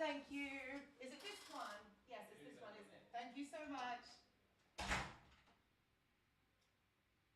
Thank you. Is it this one? Yes, it's this one, isn't it? Thank you so much. I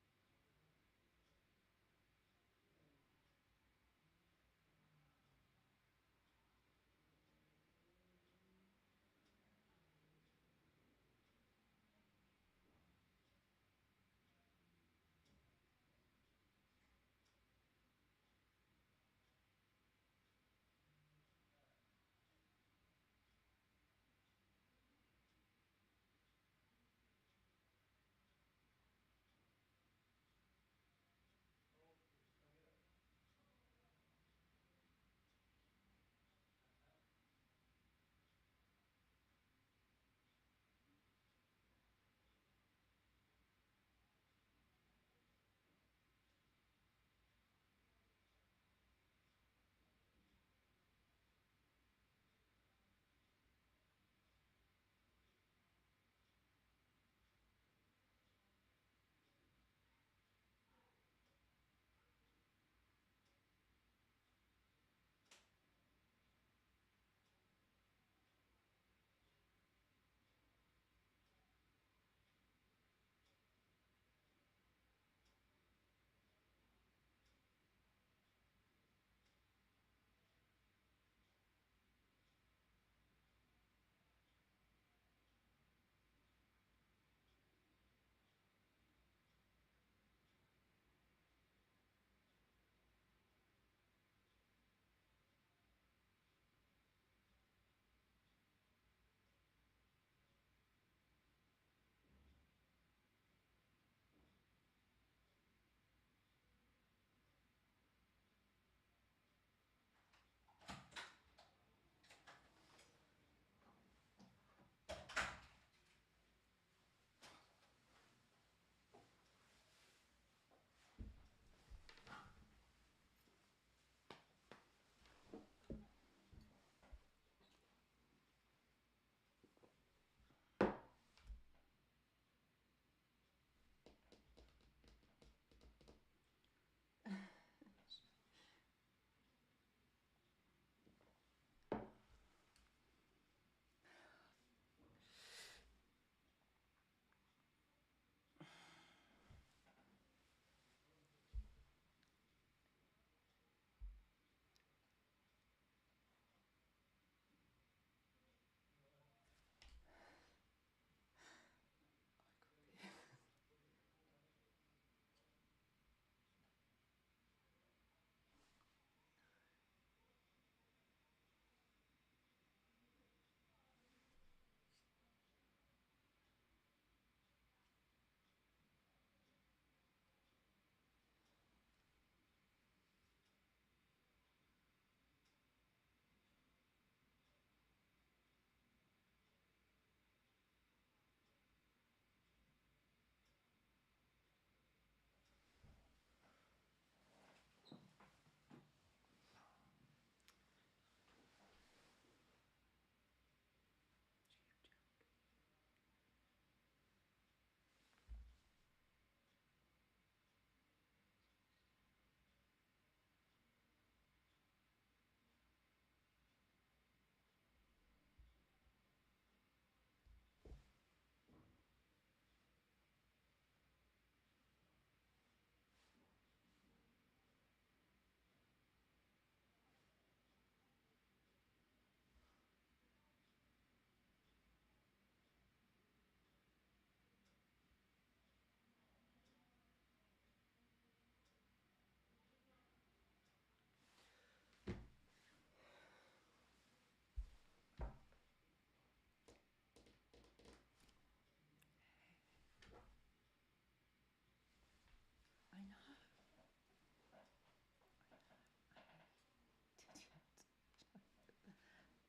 know.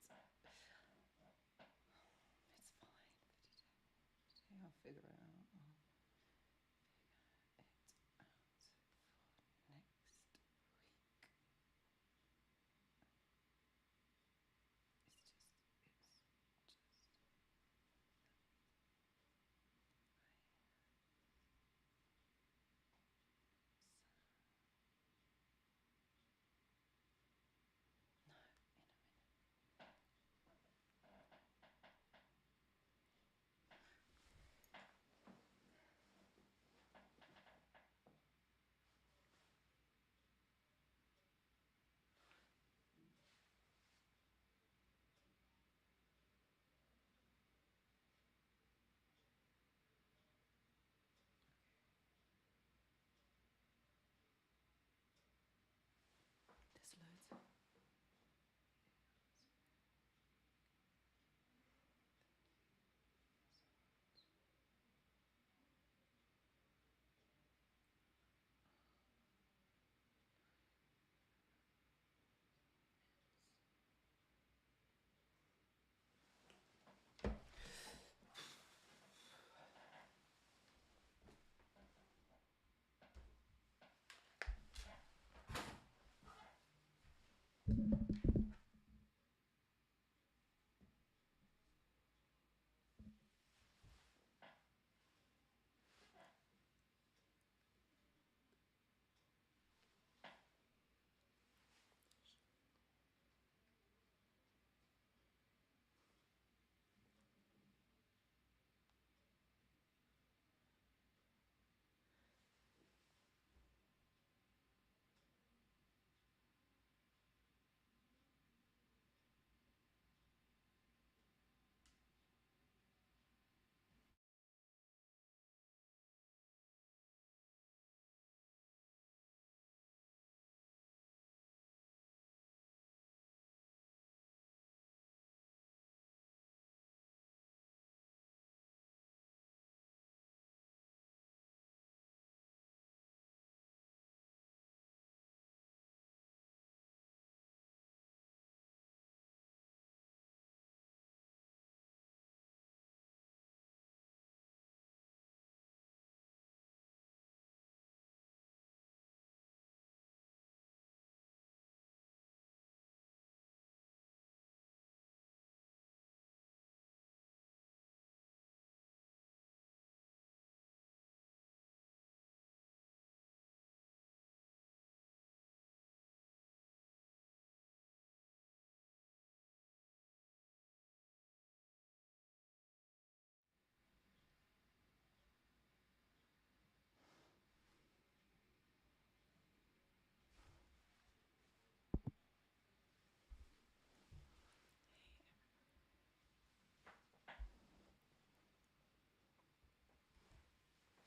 It's fine. Today I'll figure it out. I'll figure it out for next week. It's just. No, in a minute.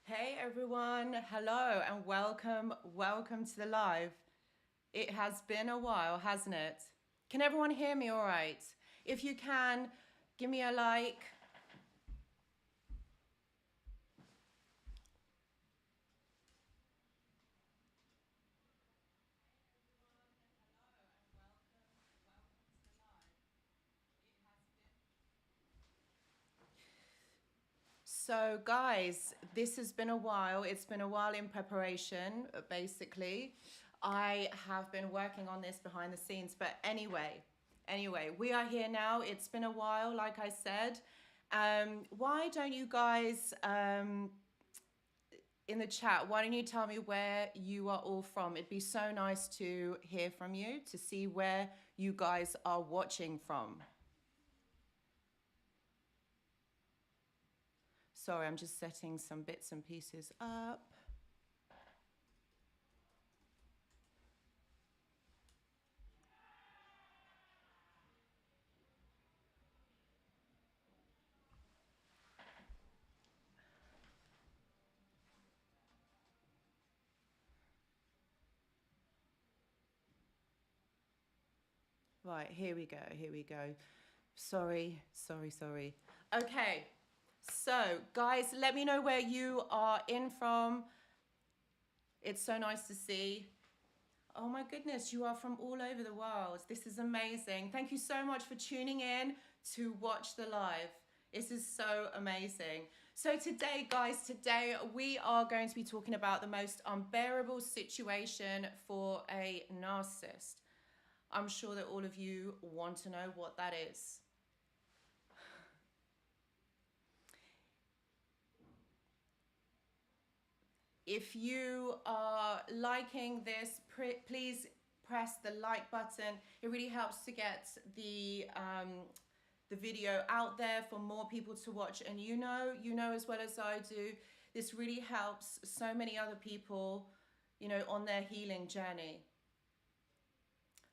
Hey everyone, hello and welcome to the live. It has been a while, hasn't it? Can everyone hear me all right? If you can, give me a like. So guys, this has been a while. It's been a while in preparation, basically. I have been working on this behind the scenes, but anyway, we are here now. It's been a while, like I said. Why don't you guys, in the chat, why don't you tell me where you are all from? It'd be so nice to hear from you, to see where you guys are watching from. Sorry, I'm just setting some bits and pieces up. Right, here we go. Sorry. Okay, so guys, let me know where you are in from. It's so nice to see. Oh my goodness, you are from all over the world. This is amazing. Thank you so much for tuning in to watch the live. This is so amazing. So today, guys, we are going to be talking about the most unbearable situation for a narcissist. I'm sure that all of you want to know what that is. If you are liking this, please press the like button. It really helps to get the video out there for more people to watch. And you know as well as I do, this really helps so many other people, on their healing journey.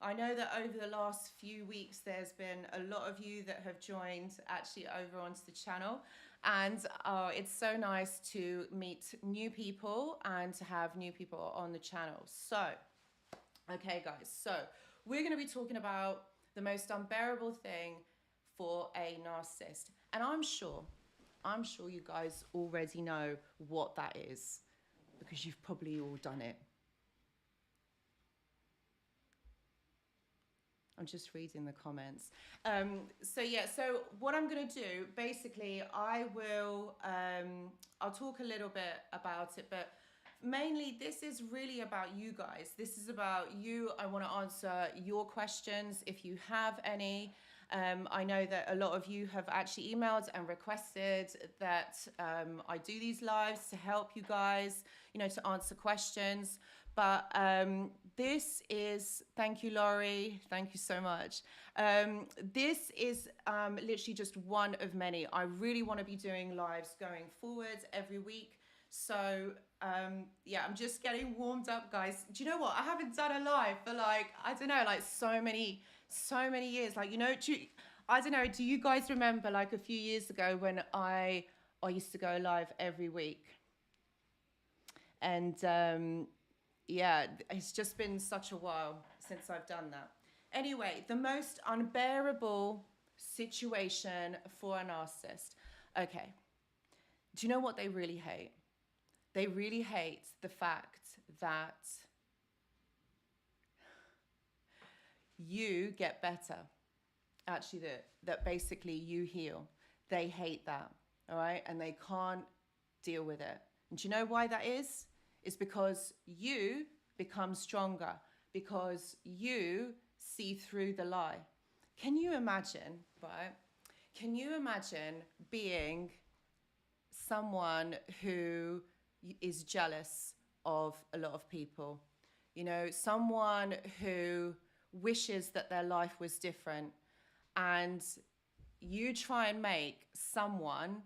I know that over the last few weeks, there's been a lot of you that have joined actually over onto the channel. And it's so nice to meet new people and to have new people on the channel. So, okay, guys. So we're going to be talking about the most unbearable thing for a narcissist. And I'm sure you guys already know what that is because you've probably all done it. I'm just reading the comments. So what I'm going to do, basically, I'll talk a little bit about it, but mainly this is really about you guys. This is about you. I want to answer your questions if you have any. I know that a lot of you have actually emailed and requested that I do these lives to help you guys, to answer questions. But this is, thank you, Laurie. Thank you so much. This is literally just one of many. I really want to be doing lives going forward every week. So yeah, I'm just getting warmed up, guys. Do you know what? I haven't done a live for so many years. I don't know. Do you guys remember a few years ago when I used to go live every week? And yeah, it's just been such a while since I've done that. Anyway, the most unbearable situation for a narcissist. Okay. Do you know what they really hate? They really hate the fact that you get better. Actually, that basically you heal. They hate that, all right? And they can't deal with it. And do you know why that is? It's because you become stronger, because you see through the lie. Can you imagine, right? Can you imagine being someone who is jealous of a lot of people? Someone who wishes that their life was different, and you try and make someone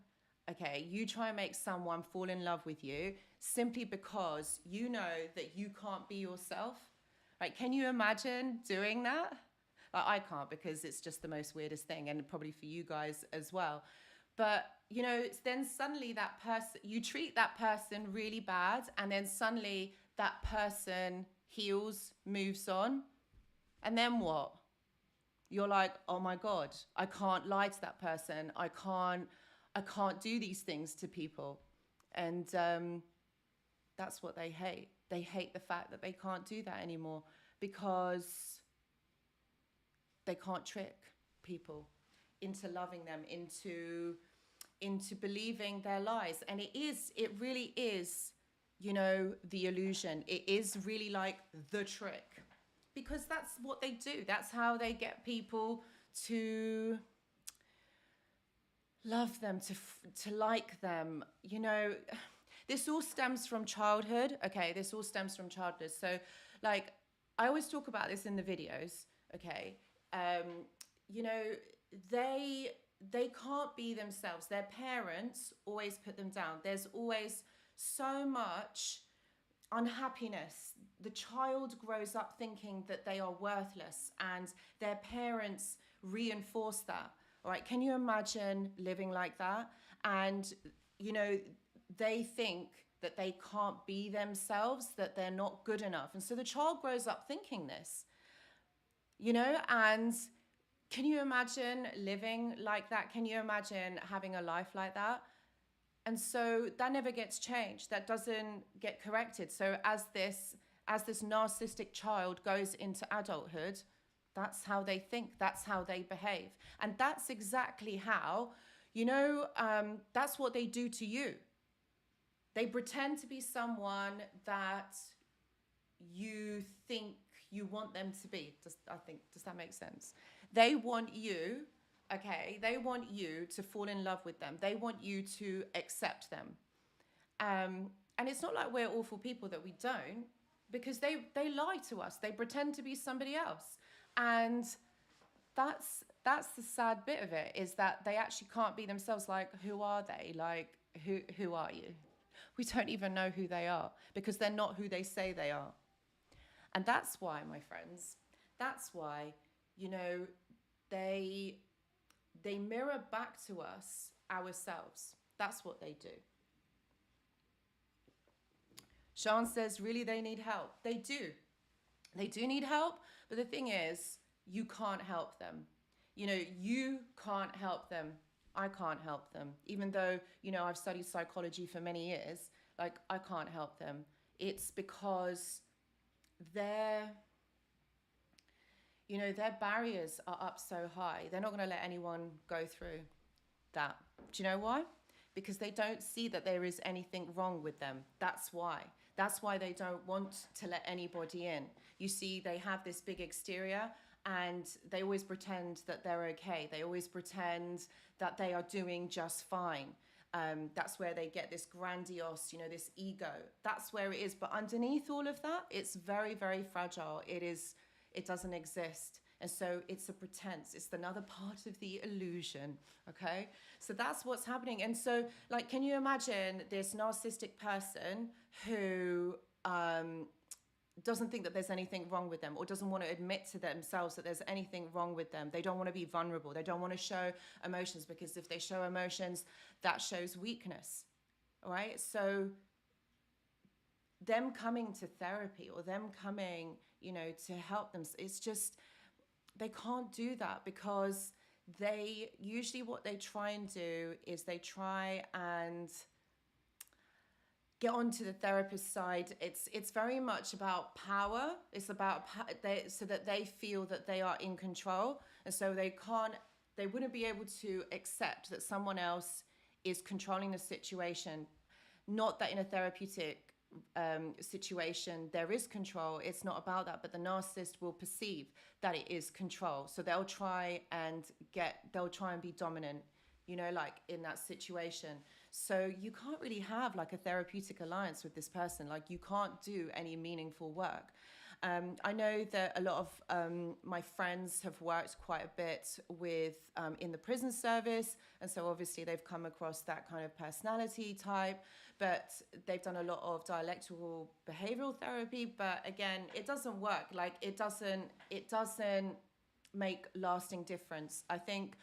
fall in love with you simply because you know that you can't be yourself. Right? Can you imagine doing that? I can't, because it's just the most weirdest thing, and probably for you guys as well. But, you know, then suddenly that person, you treat that person really bad, and then suddenly that person heals, moves on. And then what? You're like, oh my God, I can't lie to that person. I can't do these things to people. And that's what they hate. They hate the fact that they can't do that anymore, because they can't trick people into loving them, into believing their lies. And it really is, you know, the illusion. It is really like the trick, because that's what they do. That's how they get people to love them, to like them. You know, this all stems from childhood. Okay, this all stems from childhood. So, like, I always talk about this in the videos. Okay, you know, they can't be themselves. Their parents always put them down. There's always so much unhappiness. The child grows up thinking that they are worthless, and their parents reinforce that. All right, can you imagine living like that? And, you know, they think that they can't be themselves, that they're not good enough. And so the child grows up thinking this, you know, and can you imagine living like that? Can you imagine having a life like that? And so that never gets changed. That doesn't get corrected. So as this narcissistic child goes into adulthood, that's how they think. That's how they behave. And that's exactly how, you know, that's what they do to you. They pretend to be someone that you think you want them to be. Does that make sense? They want you, okay, they want you to fall in love with them. They want you to accept them. And it's not like we're awful people that we don't, because they lie to us. They pretend to be somebody else. And that's the sad bit of it, is that they actually can't be themselves. Like, who are they? Like, who are you? We don't even know who they are, because they're not who they say they are. And that's why, my friends, that's why, you know, they mirror back to us ourselves. That's what they do. Sean says, really, they need help. They do. They do need help. But the thing is, you can't help them. You know, you can't help them. I can't help them. Even though, you know, I've studied psychology for many years, like, I can't help them. It's because their barriers are up so high. They're not going to let anyone go through that. Do you know why? Because they don't see that there is anything wrong with them. That's why. That's why they don't want to let anybody in. You see, they have this big exterior, and they always pretend that they're okay. They always pretend that they are doing just fine. That's where they get this grandiose, you know, this ego. That's where it is. But underneath all of that, it's very, very fragile. It doesn't exist. And so it's a pretense. It's another part of the illusion. Okay. So that's what's happening. And so, like, can you imagine this narcissistic person who doesn't think that there's anything wrong with them, or doesn't want to admit to themselves that there's anything wrong with them? They don't want to be vulnerable. They don't want to show emotions, because if they show emotions, that shows weakness. All right. So them coming to therapy, or them coming, you know, to help them, it's just, they can't do that, because they usually, what they try and do is they try and get onto the therapist side. It's very much about power. It's about so that they feel that they are in control, and so they wouldn't be able to accept that someone else is controlling the situation. Not that in a therapeutic situation there is control. It's not about that, but the narcissist will perceive that it is control, so they'll try and be dominant, you know, like in that situation. So you can't really have like a therapeutic alliance with this person. Like, you can't do any meaningful work. I know that a lot of my friends have worked quite a bit with in the prison service, and so obviously they've come across that kind of personality type, but they've done a lot of dialectical behavioral therapy. But again, it doesn't work. Like, it doesn't make lasting difference. I think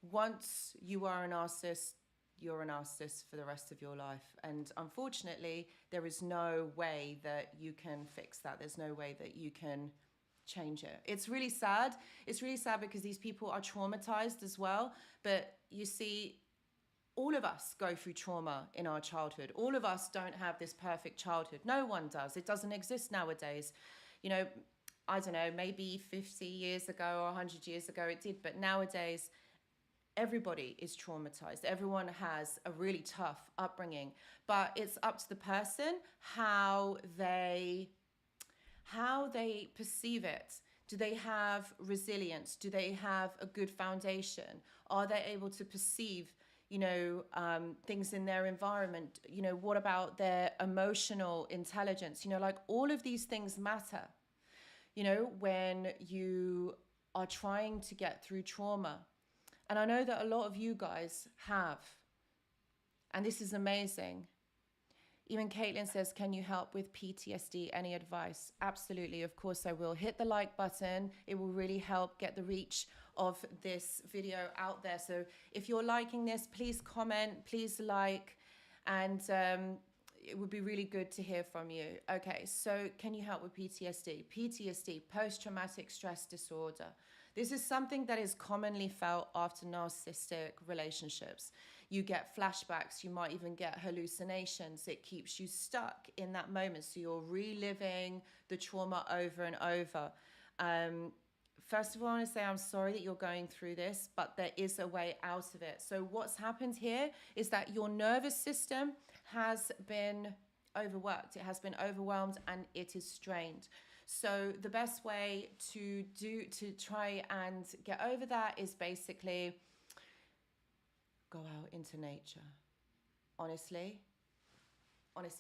once you are a narcissist, you're a narcissist for the rest of your life. And unfortunately, there is no way that you can fix that. There's no way that you can change it. It's really sad. It's really sad because these people are traumatized as well. But you see, all of us go through trauma in our childhood. All of us don't have this perfect childhood. No one does. It doesn't exist nowadays. You know, I don't know, maybe 50 years ago or 100 years ago it did. But nowadays, everybody is traumatized. Everyone has a really tough upbringing. But it's up to the person how they perceive it. Do they have resilience? Do they have a good foundation? Are they able to perceive, you know, things in their environment? You know, what about their emotional intelligence? You know, like all of these things matter, you know, when you are trying to get through trauma. And I know that a lot of you guys have, and this is amazing. Even Caitlin says, can you help with PTSD? Any advice? Absolutely, of course I will. Hit the like button. It will really help get the reach of this video out there. So if you're liking this, please comment, please like, and it would be really good to hear from you. Okay, so can you help with PTSD? PTSD, post-traumatic stress disorder. This is something that is commonly felt after narcissistic relationships. You get flashbacks, you might even get hallucinations. It keeps you stuck in that moment. So you're reliving the trauma over and over. First of all, I want to say I'm sorry that you're going through this, but there is a way out of it. So what's happened here is that your nervous system has been overworked. It has been overwhelmed and it is strained. So the best way to try and get over that is basically go out into nature. Honestly,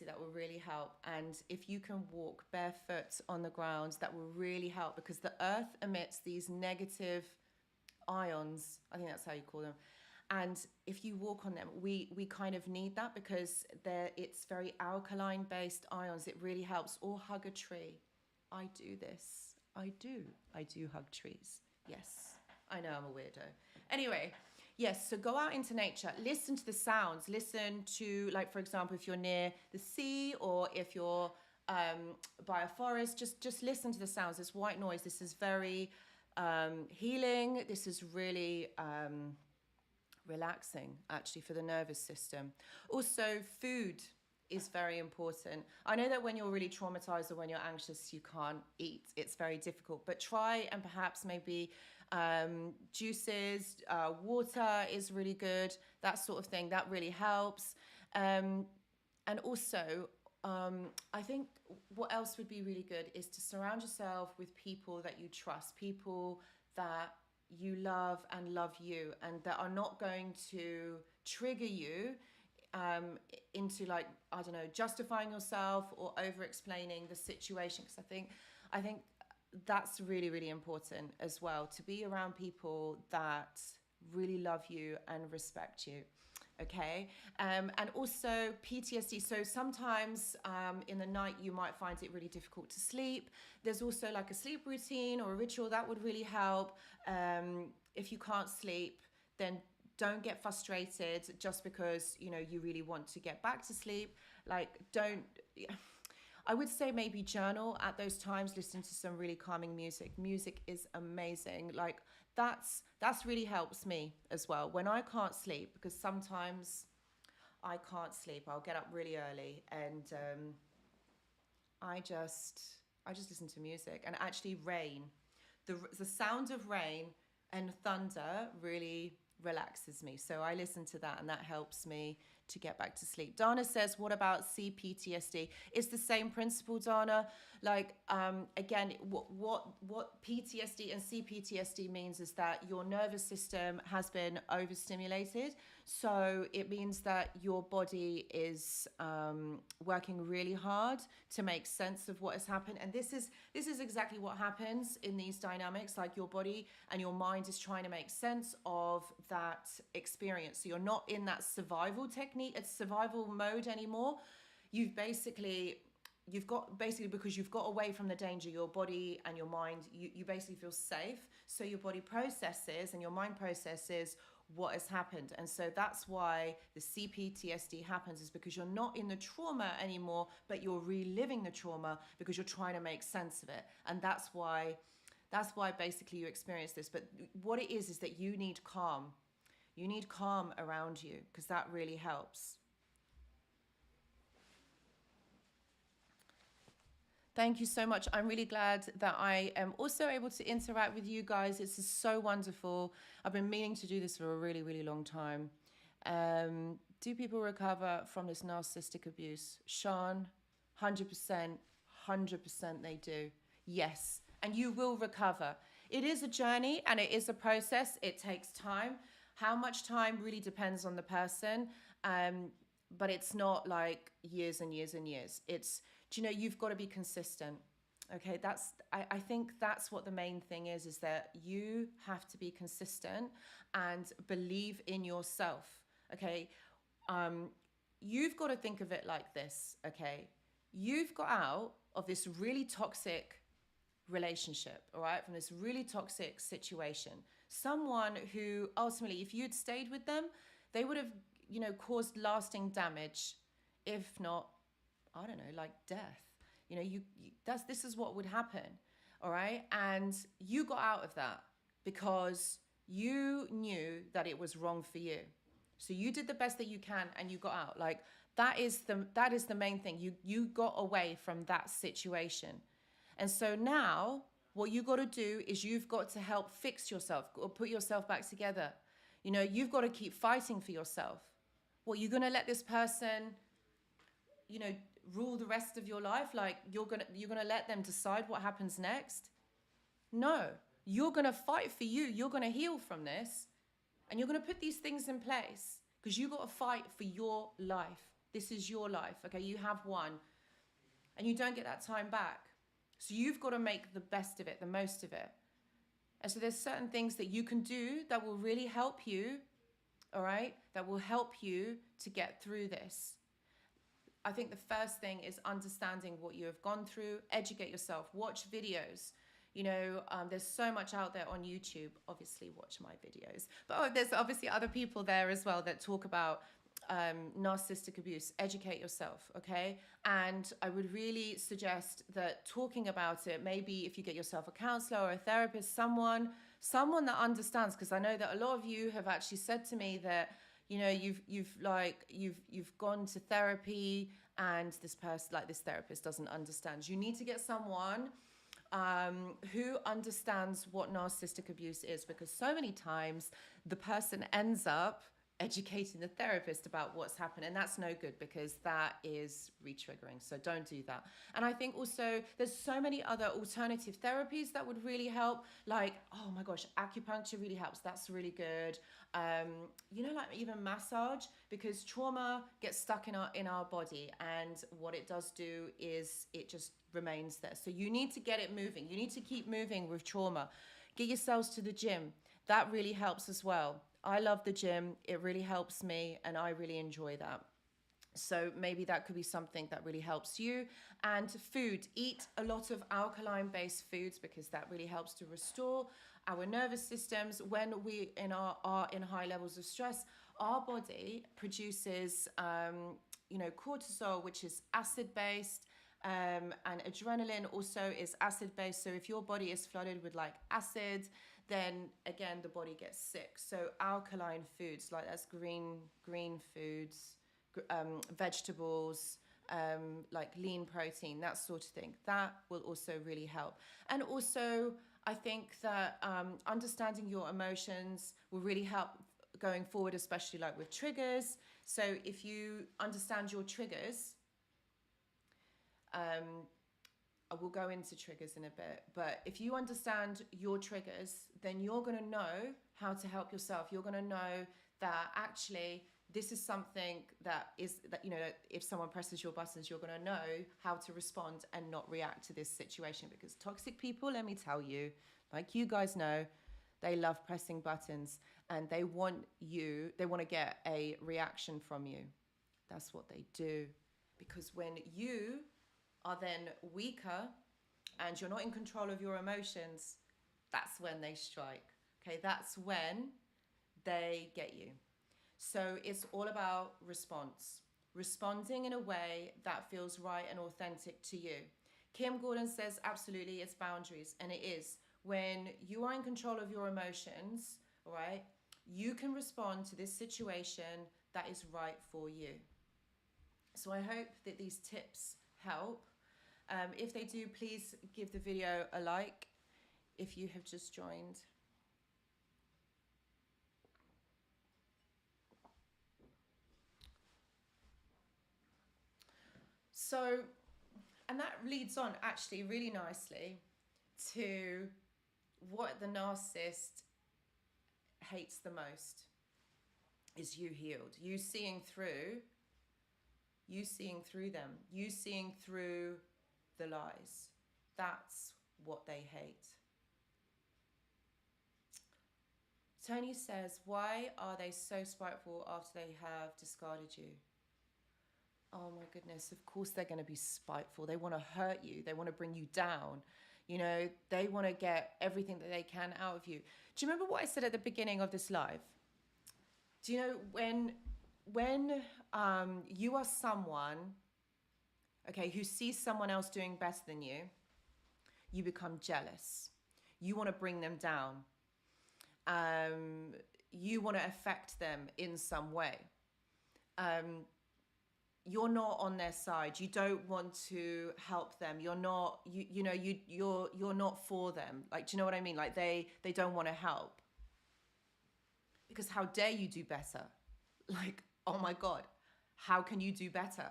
that will really help. And if you can walk barefoot on the ground, that will really help, because the earth emits these negative ions. I think that's how you call them. And if you walk on them, we kind of need that, because it's very alkaline based ions. It really helps. Or hug a tree. I do this. I do hug trees. Yes, I know I'm a weirdo. Anyway, yes, so go out into nature. Listen to the sounds. Listen to, like, for example, if you're near the sea or if you're by a forest, just listen to the sounds. This white noise, this is very healing. This is really relaxing, actually, for the nervous system. Also, food is very important. I know that when you're really traumatized or when you're anxious, you can't eat. It's very difficult. But try and perhaps maybe juices, water is really good, that sort of thing. That really helps. And also, I think what else would be really good is to surround yourself with people that you trust, people that you love and love you, and that are not going to trigger you into, like, I don't know, justifying yourself or over explaining the situation. Because I think that's really, really important as well, to be around people that really love you and respect you. Okay. And also PTSD. So sometimes in the night you might find it really difficult to sleep. There's also like a sleep routine or a ritual that would really help. If you can't sleep, then don't get frustrated just because, you know, you really want to get back to sleep. Like, I would say maybe journal at those times, listen to some really calming music. Music is amazing. Like, that's really helps me as well when I can't sleep, because sometimes I can't sleep. I'll get up really early and I just listen to music. And actually rain, the sound of rain and thunder really relaxes me. So I listen to that and that helps me to get back to sleep. Dana says, what about CPTSD? It's the same principle, Dana. Like, again, what PTSD and CPTSD means is that your nervous system has been overstimulated. So it means that your body is working really hard to make sense of what has happened. And this is exactly what happens in these dynamics. Like, your body and your mind is trying to make sense of that experience. So you're not in that survival technique, it's survival mode anymore. You've got because you've got away from the danger, your body and your mind, you basically feel safe. So your body processes and your mind processes what has happened. And so that's why the CPTSD happens, is because you're not in the trauma anymore, but you're reliving the trauma because you're trying to make sense of it. And that's why basically you experience this. But what it is that you need calm. You need calm around you, because that really helps. Thank you so much. I'm really glad that I am also able to interact with you guys. It's so wonderful. I've been meaning to do this for a really, really long time. Do people recover from this narcissistic abuse? Sean, 100%, 100% they do. Yes, and you will recover. It is a journey and it is a process. It takes time. How much time really depends on the person. But it's not like years and years and years. It's, you've got to be consistent. Okay, I think that's what the main thing is that you have to be consistent and believe in yourself. Okay, you've got to think of it like this. Okay, you've got out of this really toxic relationship, all right, from this really toxic situation. Someone who ultimately, if you'd stayed with them, they would have, caused lasting damage, if not, I don't know, like death. This is what would happen, all right? And you got out of that because you knew that it was wrong for you. So you did the best that you can and you got out. Like that is the main thing. You got away from that situation. And so now what you got to do is you've got to help fix yourself or put yourself back together. You've got to keep fighting for yourself. What, you're going to let this person, rule the rest of your life? Like you're going to let them decide what happens next? No, you're going to fight for you. You're going to heal from this and you're going to put these things in place because you got to fight for your life. This is your life. Okay. You have one and you don't get that time back. So you've got to make the best of it, the most of it. And so there's certain things that you can do that will really help you, all right? That will help you to get through this. I think the first thing is understanding what you have gone through, educate yourself, watch videos. There's so much out there on YouTube. Obviously, watch my videos. But there's obviously other people there as well that talk about narcissistic abuse. Educate yourself, okay? And I would really suggest that talking about it, maybe if you get yourself a counselor or a therapist, someone that understands, because I know that a lot of you have actually said to me that you've gone to therapy and this therapist doesn't understand. You need to get someone who understands what narcissistic abuse is, because so many times the person ends up educating the therapist about what's happened, and that's no good because that is re-triggering. So don't do that. And I think also there's so many other alternative therapies that would really help, like, oh my gosh, acupuncture really helps. That's really good. Like even massage, because trauma gets stuck in our body, and what it does do is it just remains there. So you need to get it moving. You need to keep moving with trauma. Get yourselves to the gym. That really helps as well. I love the gym. It really helps me and I really enjoy that. So maybe that could be something that really helps you. And food, eat a lot of alkaline-based foods because that really helps to restore our nervous systems. When we are in high levels of stress, our body produces, cortisol, which is acid-based, and adrenaline also is acid-based. So if your body is flooded with like acid, then again the body gets sick. So alkaline foods, like that's green foods, vegetables, like lean protein, that sort of thing, that will also really help. And also I think that understanding your emotions will really help going forward, especially like with triggers. So if you understand your triggers, I will go into triggers in a bit, but if you understand your triggers, then you're going to know how to help yourself. You're going to know that actually this is something that if someone presses your buttons, you're going to know how to respond and not react to this situation. Because toxic people, let me tell you, like you guys know, they love pressing buttons and they want to get a reaction from you. That's what they do. Because when you are then weaker and you're not in control of your emotions, that's when they strike. Okay, that's when they get you. So it's all about response, responding in a way that feels right and authentic to you. Kim Gordon says, absolutely, it's boundaries. And it is. When you are in control of your emotions, all right, you can respond to this situation that is right for you. So I hope that these tips help. If they do, please give the video a like if you have just joined. So, and that leads on actually really nicely to what the narcissist hates the most is you healed, you seeing through them, you seeing through the lies. That's what they hate. Tony says, why are they so spiteful after they have discarded you? Oh my goodness, of course they're going to be spiteful. They want to hurt you. They want to bring you down. You know, they want to get everything that they can out of you. Do you remember what I said at the beginning of this live? Do you know when you are someone, okay, who sees someone else doing better than you, you become jealous. You want to bring them down. You want to affect them in some way. You're not on their side. You don't want to help them. You're not, you're not for them. Like, do you know what I mean? Like they don't want to help. Because how dare you do better? Like, oh my God, how can you do better?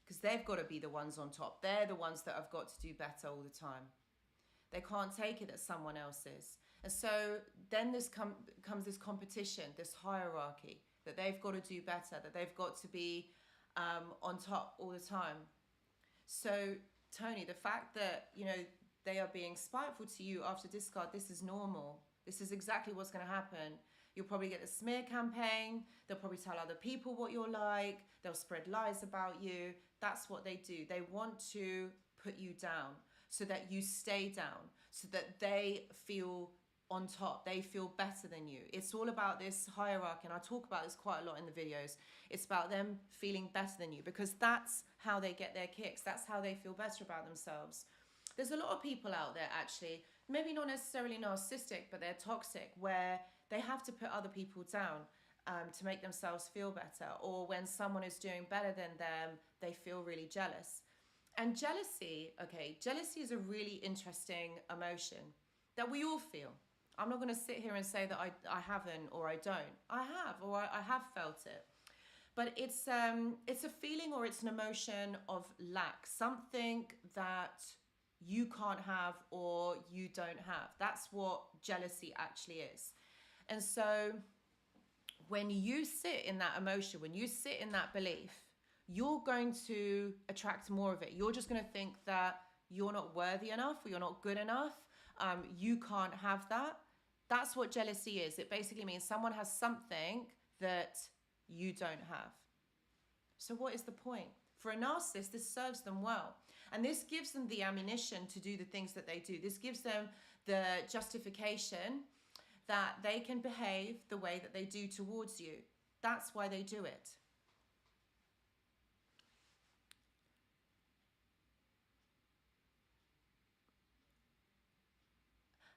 Because they've got to be the ones on top. They're the ones that have got to do better all the time. They can't take it that someone else is. And so then comes this competition, this hierarchy, that they've got to do better, that they've got to be on top all the time. So Tony, the fact that, they are being spiteful to you after discard, this is normal. This is exactly what's going to happen. You'll probably get a smear campaign. They'll probably tell other people what you're like. They'll spread lies about you. That's what they do. They want to put you down so that you stay down, so that they feel on top. They feel better than you. It's all about this hierarchy, and I talk about this quite a lot in the videos. It's about them feeling better than you, because that's how they get their kicks. That's how they feel better about themselves. There's a lot of people out there, actually, maybe not necessarily narcissistic, but they're toxic, where they have to put other people down to make themselves feel better. Or when someone is doing better than them, they feel really jealous. And jealousy, jealousy is a really interesting emotion that we all feel. I'm not going to sit here and say that I haven't or I don't. I have, or I have felt it. But it's a feeling, or it's an emotion of lack, something that you can't have or you don't have. That's what jealousy actually is. And so when you sit in that emotion, when you sit in that belief, you're going to attract more of it. You're just going to think that you're not worthy enough, or you're not good enough. You can't have that. That's what jealousy is. It basically means someone has something that you don't have. So what is the point? For a narcissist, this serves them well. And this gives them the ammunition to do the things that they do. This gives them the justification that they can behave the way that they do towards you. That's why they do it.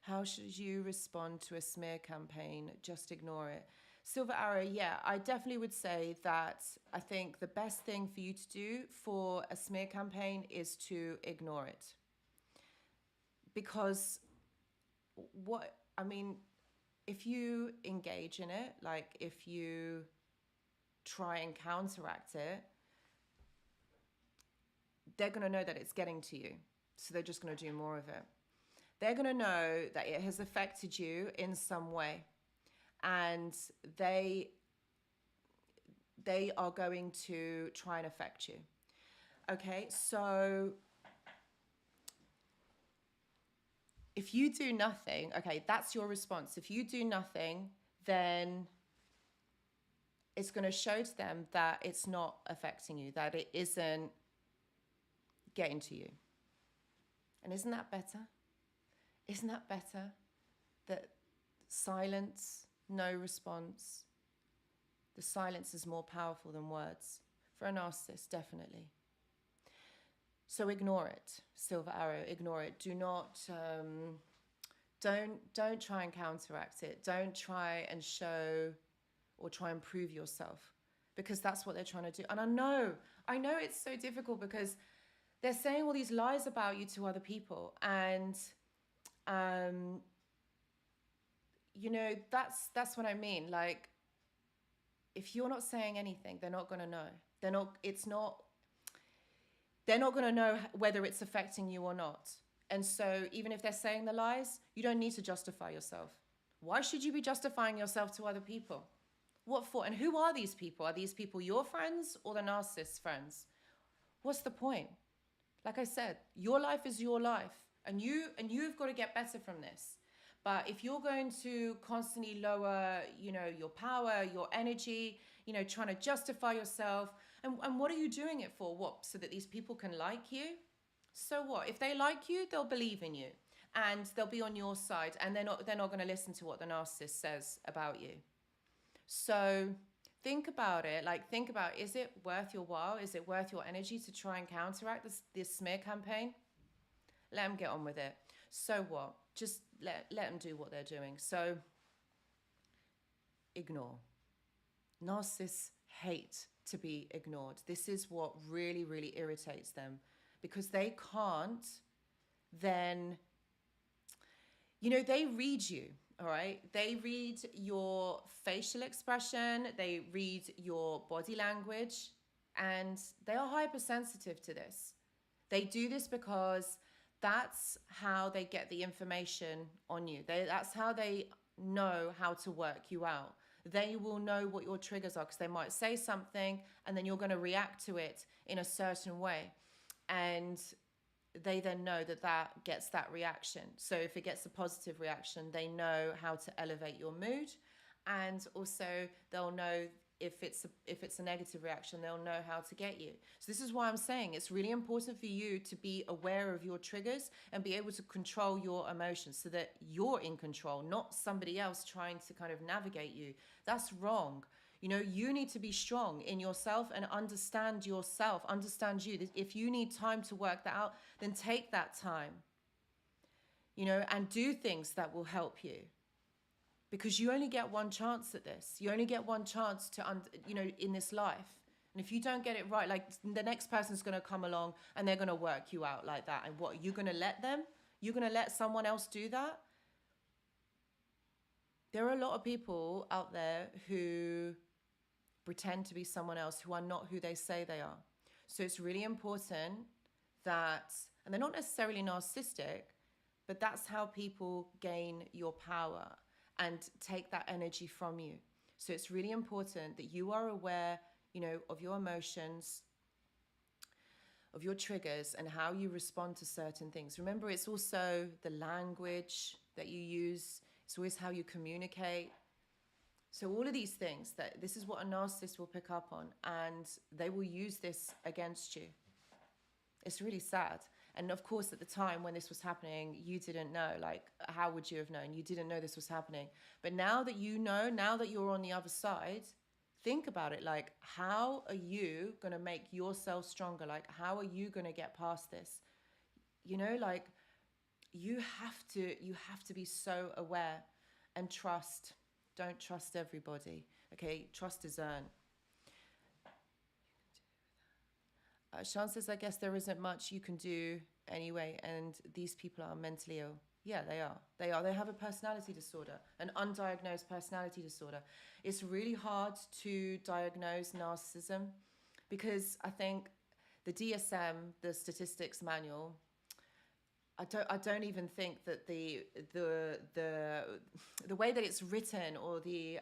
How should you respond to a smear campaign? Just ignore it. Silver Arrow, yeah, I definitely would say that I think the best thing for you to do for a smear campaign is to ignore it. Because if you engage in it, like if you try and counteract it, they're going to know that it's getting to you. So they're just going to do more of it. They're going to know that it has affected you in some way. And they are going to try and affect you. Okay, so if you do nothing, okay, that's your response. If you do nothing, then it's going to show to them that it's not affecting you, that it isn't getting to you. And isn't that better? Isn't that better? That silence no response. The silence is more powerful than words. For a narcissist, definitely. So ignore it, silver arrow, ignore it. Do not, don't try and counteract it. Don't try and show or try and prove yourself, because that's what they're trying to do. And I know it's so difficult because they're saying all these lies about you to other people. And, you know, that's what I mean. Like, if you're not saying anything, they're not going to know. They're not going to know whether it's affecting you or not. And so even if they're saying the lies, you don't need to justify yourself. Why should you be justifying yourself to other people? What for? And who are these people? Are these people your friends or the narcissist's friends? What's the point? Like I said, your life is your life, and you've got to get better from this. But if you're going to constantly lower, you know, your power, your energy, you know, trying to justify yourself, and what are you doing it for? What? So that these people can like you? So what? If they like you, they'll believe in you, and they'll be on your side, and they're not going to listen to what the narcissist says about you. So think about it. Like, think about, is it worth your while? Is it worth your energy to try and counteract this smear campaign? Let them get on with it. So what? Just let them do what they're doing. So ignore. Narcissists hate to be ignored. This is what really, really irritates them, because they can't then, you know, they read you, all right? They read your facial expression, they read your body language, and they are hypersensitive to this. They do this because that's how they get the information on you. That's how they know how to work you out. They will know what your triggers are, because they might say something and then you're going to react to it in a certain way. And they then know that gets that reaction. So if it gets a positive reaction, they know how to elevate your mood. And also they'll know if it's a negative reaction, they'll know how to get you. So this is why I'm saying it's really important for you to be aware of your triggers and be able to control your emotions, so that you're in control, not somebody else trying to kind of navigate you. That's wrong. You know, you need to be strong in yourself and understand yourself, understand you. If you need time to work that out, then take that time, you know, and do things that will help you. Because you only get one chance at this. You only get one chance to, you know, in this life. And if you don't get it right, like, the next person's going to come along and they're going to work you out like that. And what, you're going to let them? You're going to let someone else do that? There are a lot of people out there who pretend to be someone else, who are not who they say they are. So it's really important that, and they're not necessarily narcissistic, but that's how people gain your power and take that energy from you. So it's really important that you are aware, you know, of your emotions, of your triggers, and how you respond to certain things. Remember, it's also the language that you use. It's always how you communicate. So all of these things, this is what a narcissist will pick up on, and they will use this against you. It's really sad. And of course, at the time when this was happening, you didn't know. Like, how would you have known? You didn't know this was happening. But now that you know, now that you're on the other side, think about it. Like, how are you going to make yourself stronger? Like, how are you going to get past this? You know, like, you have to be so aware and trust. Don't trust everybody. Okay, trust is earned. Sean says, I guess there isn't much you can do anyway, and these people are mentally ill. Yeah, they are. They have a personality disorder, an undiagnosed personality disorder. It's really hard to diagnose narcissism, because I think the DSM, the statistics manual, I don't even think that the way that it's written, or the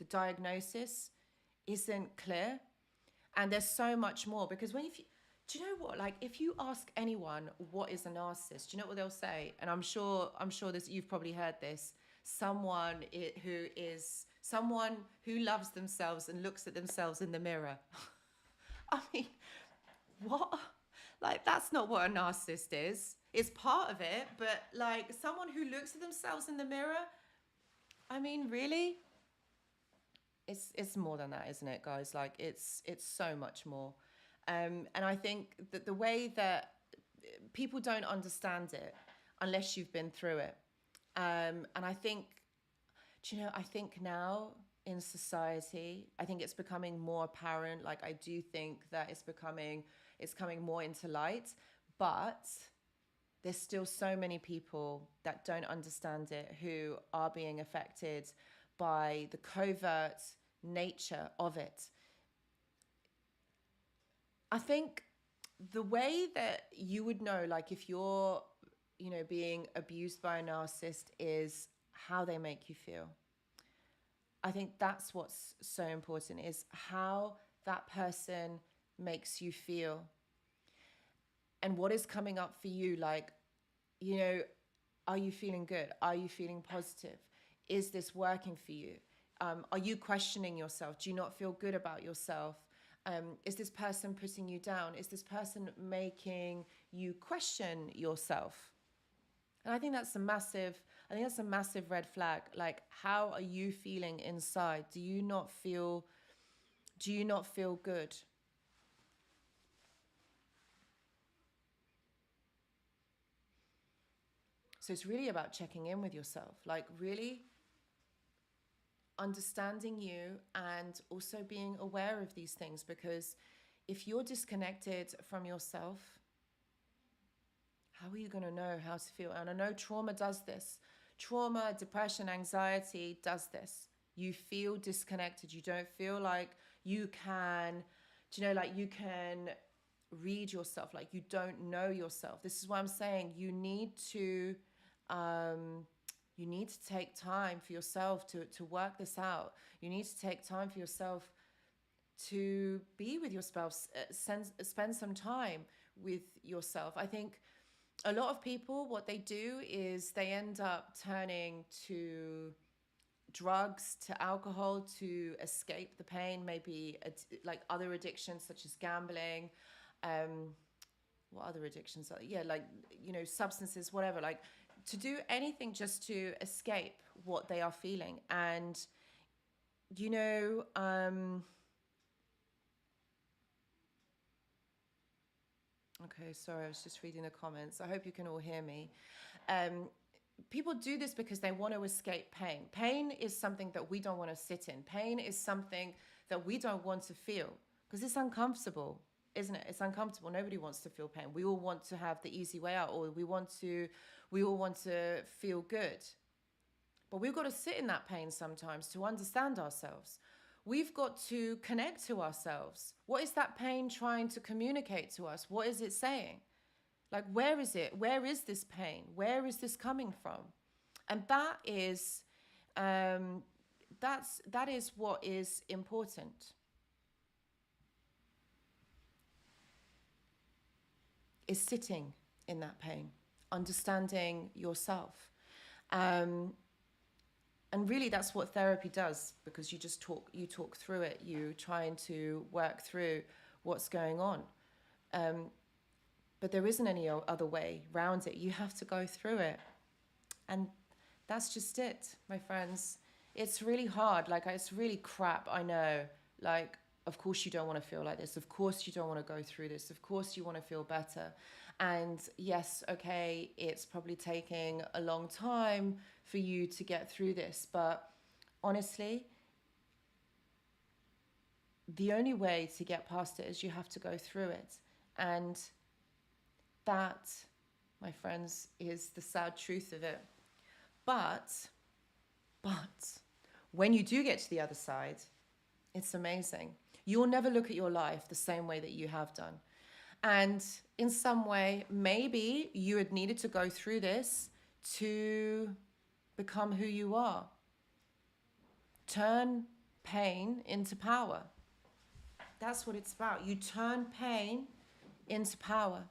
diagnosis isn't clear. And there's so much more, because do you know what? Like, if you ask anyone what is a narcissist, do you know what they'll say? And I'm sure this, you've probably heard this. Someone who loves themselves and looks at themselves in the mirror. I mean, what? Like, that's not what a narcissist is. It's part of it, but like, someone who looks at themselves in the mirror, I mean, really, it's more than that, isn't it, guys? Like it's so much more. And I think that the way that people don't understand it unless you've been through it. And I think, do you know, I think now in society, I think it's becoming more apparent. Like I do think that it's coming more into light, but there's still so many people that don't understand it, who are being affected by the covert nature of it. I think the way that you would know, like if you're, being abused by a narcissist, is how they make you feel. I think that's what's so important, is how that person makes you feel. And what is coming up for you, like, are you feeling good? Are you feeling positive? Is this working for you? Are you questioning yourself? Do you not feel good about yourself? Is this person putting you down? Is this person making you question yourself? And I think that's a massive red flag. Like, how are you feeling inside? Do you not feel good? So it's really about checking in with yourself, like really understanding you and also being aware of these things. Because if you're disconnected from yourself, how are you going to know how to feel? And I know trauma does this. Trauma, depression, anxiety does this. You feel disconnected. You don't feel like you can, you can read yourself, like you don't know yourself. This is why I'm saying you need to take time for yourself to work this out. You need to take time for yourself to be with your spouse, spend some time with yourself. I think a lot of people, what they do is they end up turning to drugs, to alcohol to escape the pain, maybe like other addictions such as gambling. What other addictions are? Yeah, like, substances, whatever, like to do anything just to escape what they are feeling. And, okay, sorry, I was just reading the comments. I hope you can all hear me. People do this because they want to escape pain. Pain is something that we don't want to sit in. Pain is something that we don't want to feel because it's uncomfortable, isn't it? It's uncomfortable. Nobody wants to feel pain. We all want to have the easy way out, or we all want to feel good. But we've got to sit in that pain sometimes to understand ourselves. We've got to connect to ourselves. What is that pain trying to communicate to us? What is it saying? Like, where is it? Where is this pain? Where is this coming from? And that is what is important. Is sitting in that pain, understanding yourself. And really that's what therapy does, because you talk through it, you trying to work through what's going on. But there isn't any other way around it. You have to go through it. And that's just it, my friends. It's really hard. Like, it's really crap, I know. Like, of course you don't want to feel like this. Of course you don't want to go through this. Of course you want to feel better. And yes, okay, it's probably taking a long time for you to get through this. But honestly, the only way to get past it is you have to go through it. And that, my friends, is the sad truth of it. But when you do get to the other side, it's amazing. You'll never look at your life the same way that you have done. And in some way, maybe you had needed to go through this to become who you are. Turn pain into power. That's what it's about. You turn pain into power.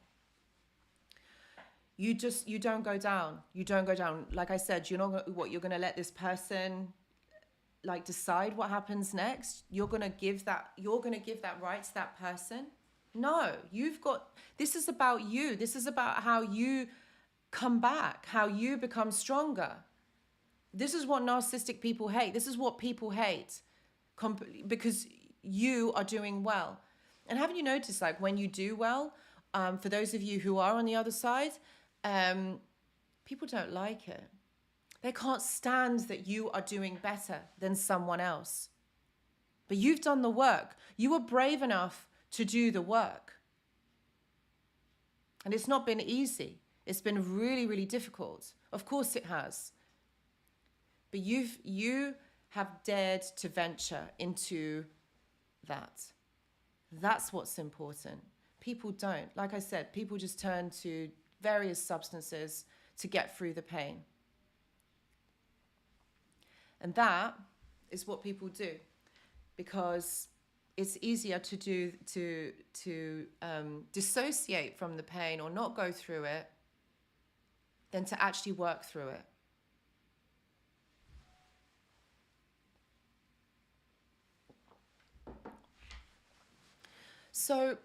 You don't go down. You don't go down. Like I said, you're going to let this person like decide what happens next. You're going to give that right to that person. No, this is about you. This is about how you come back, how you become stronger. This is what narcissistic people hate. This is what people hate because you are doing well. And haven't you noticed, like, when you do well, for those of you who are on the other side, people don't like it. They can't stand that you are doing better than someone else. But you've done the work. You were brave enough to do the work. And it's not been easy. It's been really, really difficult. Of course it has. But you have dared to venture into that. That's what's important. People don't. Like I said, people just turn to various substances to get through the pain. And that is what people do, because it's easier to dissociate from the pain or not go through it than to actually work through it. So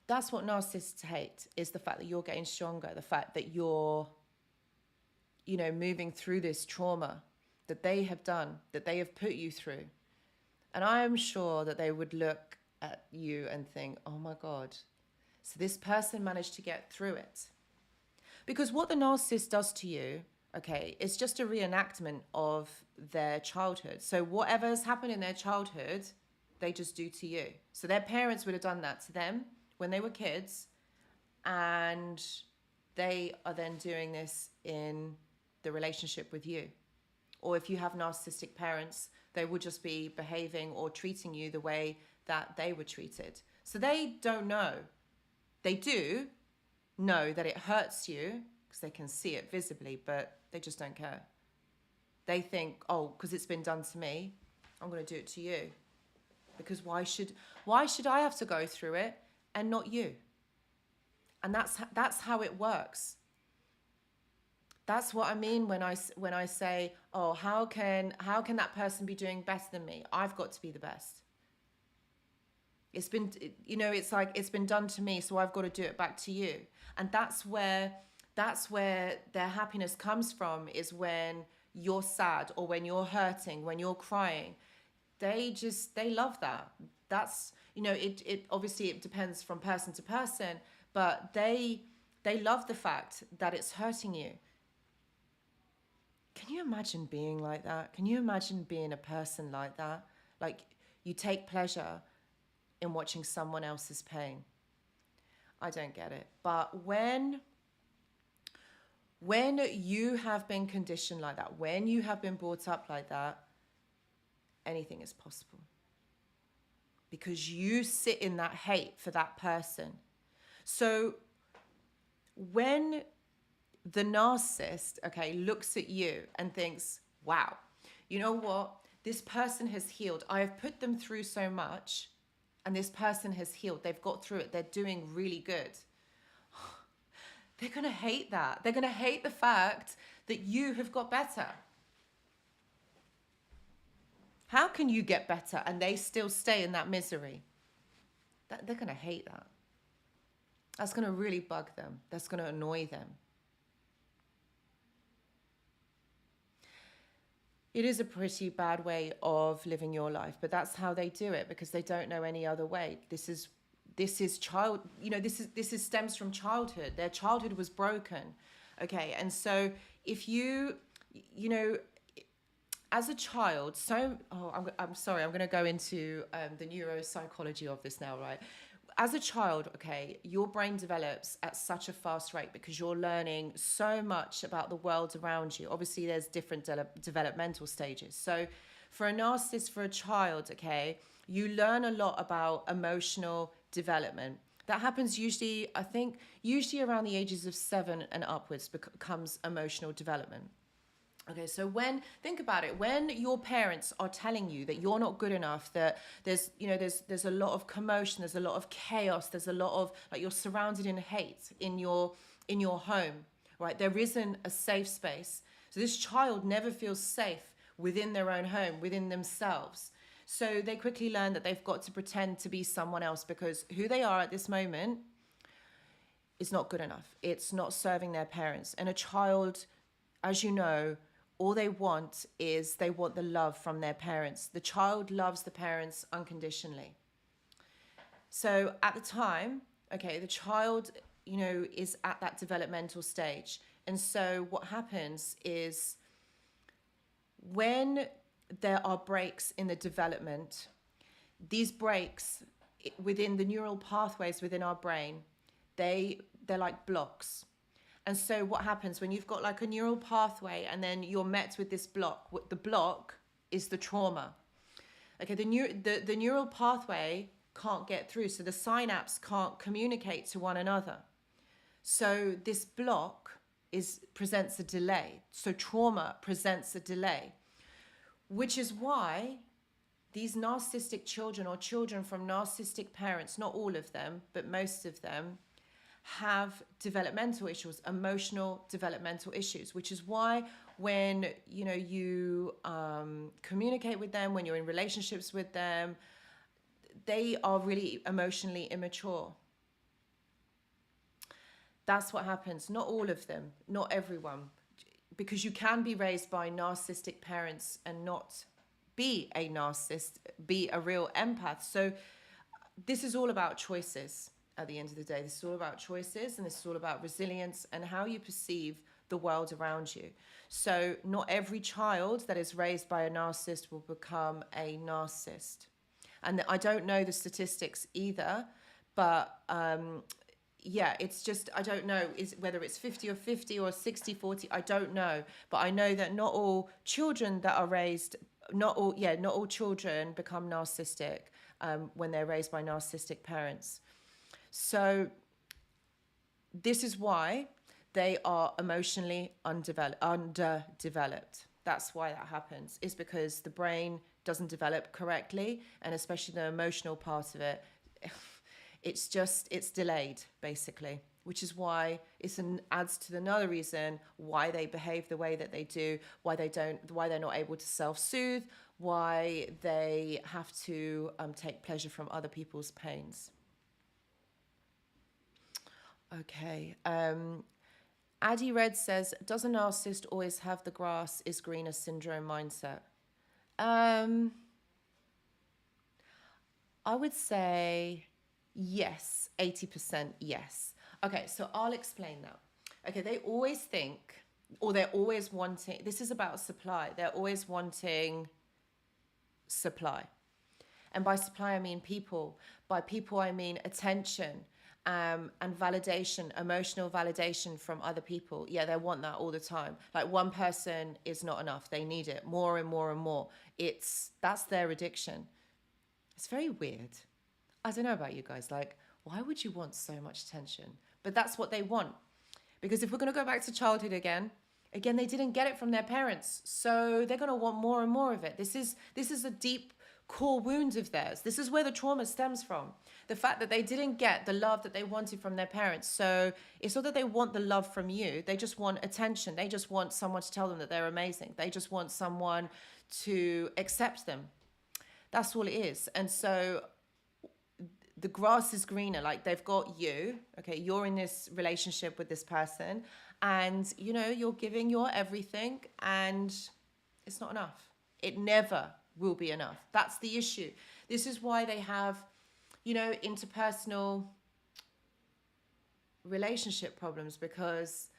that's what narcissists hate, is the fact that you're getting stronger, the fact that you're, moving through this trauma that they have done, that they have put you through. And I am sure that they would look at you and think, oh my God, so this person managed to get through it. Because what the narcissist does to you, okay, is just a reenactment of their childhood. So whatever has happened in their childhood, they just do to you. So their parents would have done that to them when they were kids, and they are then doing this in the relationship with you. Or if you have narcissistic parents, they would just be behaving or treating you the way that they were treated. So they don't know. They do know that it hurts you because they can see it visibly, but they just don't care. They think, oh, because it's been done to me, I'm going to do it to you. Because why should I have to go through it and not you? And that's how it works. That's what I mean when I say, oh, how can that person be doing better than me? I've got to be the best. It's been, it's like it's been done to me, so I've got to do it back to you. And that's where their happiness comes from, is when you're sad or when you're hurting, when you're crying. They love that. That's, it obviously it depends from person to person, but they love the fact that it's hurting you. Can you imagine being like that? Can you imagine being a person like that? Like, you take pleasure in watching someone else's pain. I don't get it. But when you have been conditioned like that, when you have been brought up like that, anything is possible. Because you sit in that hate for that person. So when the narcissist, okay, looks at you and thinks, wow, you know what? This person has healed. I have put them through so much, and this person has healed. They've got through it. They're doing really good. They're going to hate that. They're going to hate the fact that you have got better. How can you get better and they still stay in that misery? They're going to hate that. That's going to really bug them. That's going to annoy them. It is a pretty bad way of living your life, but that's how they do it, because they don't know any other way. This is stems from childhood. Their childhood was broken. Okay. And so if as a child, I'm sorry, I'm going to go into the neuropsychology of this now, right? As a child, okay, your brain develops at such a fast rate because you're learning so much about the world around you. Obviously, there's different developmental stages. So for a narcissist, for a child, okay, you learn a lot about emotional development. That happens usually around the ages of 7 and upwards becomes emotional development. Okay, so think about it, when your parents are telling you that you're not good enough, that there's a lot of commotion, there's a lot of chaos, there's a lot of, like, you're surrounded in hate in your home, right? There isn't a safe space. So this child never feels safe within their own home, within themselves. So they quickly learn that they've got to pretend to be someone else, because who they are at this moment is not good enough. It's not serving their parents. And a child, as you know, all they want is they want the love from their parents. The child loves the parents unconditionally. So at the time, okay, the child, you know, is at that developmental stage. And so what happens is when there are breaks in the development, these breaks within the neural pathways within our brain, they're like blocks. And so what happens when you've got like a neural pathway and then you're met with this block, the block is the trauma. Okay, the neural pathway can't get through, so the synapse can't communicate to one another. So this block presents a delay. So trauma presents a delay, which is why these narcissistic children or children from narcissistic parents, not all of them, but most of them, have developmental issues, emotional developmental issues, which is why when you communicate with them, when you're in relationships with them, they are really emotionally immature. That's what happens. Not all of them, not everyone, because you can be raised by narcissistic parents and not be a narcissist, be a real empath. So this is all about choices. At the end of the day, this is all about choices, and this is all about resilience and how you perceive the world around you. So not every child that is raised by a narcissist will become a narcissist. And I don't know the statistics either, but yeah, it's just, I don't know whether it's 50 or 50 or 60, 40, I don't know. But I know that not all children that are raised, not all children become narcissistic when they're raised by narcissistic parents. So this is why they are emotionally underdeveloped. That's why that happens. It's because the brain doesn't develop correctly, and especially the emotional part of it, it's delayed, basically, which is why adds to another reason why they behave the way that they do, why they're not able to self-soothe, why they have to take pleasure from other people's pains. Okay. Addie Red says, does a narcissist always have the grass is greener syndrome mindset? I would say yes, 80% yes. Okay, so I'll explain that. Okay, they always think, or they're always wanting, this is about supply. They're always wanting supply. And by supply, I mean people. By people, I mean attention. And validation, emotional validation from other people. Yeah, they want that all the time. Like one person is not enough. They need it more and more and more. That's their addiction. It's very weird. I don't know about you guys. Like, why would you want so much attention? But that's what they want. Because if we're going to go back to childhood again, they didn't get it from their parents. So they're going to want more and more of it. This is a deep core wound of theirs. This is where the trauma stems from. The fact that they didn't get the love that they wanted from their parents. So it's not that they want the love from you. They just want attention. They just want someone to tell them that they're amazing. They just want someone to accept them. That's all it is. And so the grass is greener. Like they've got you. Okay, you're in this relationship with this person, and you're giving your everything, and it's not enough. It never will be enough. That's the issue. This is why they have interpersonal relationship problems, because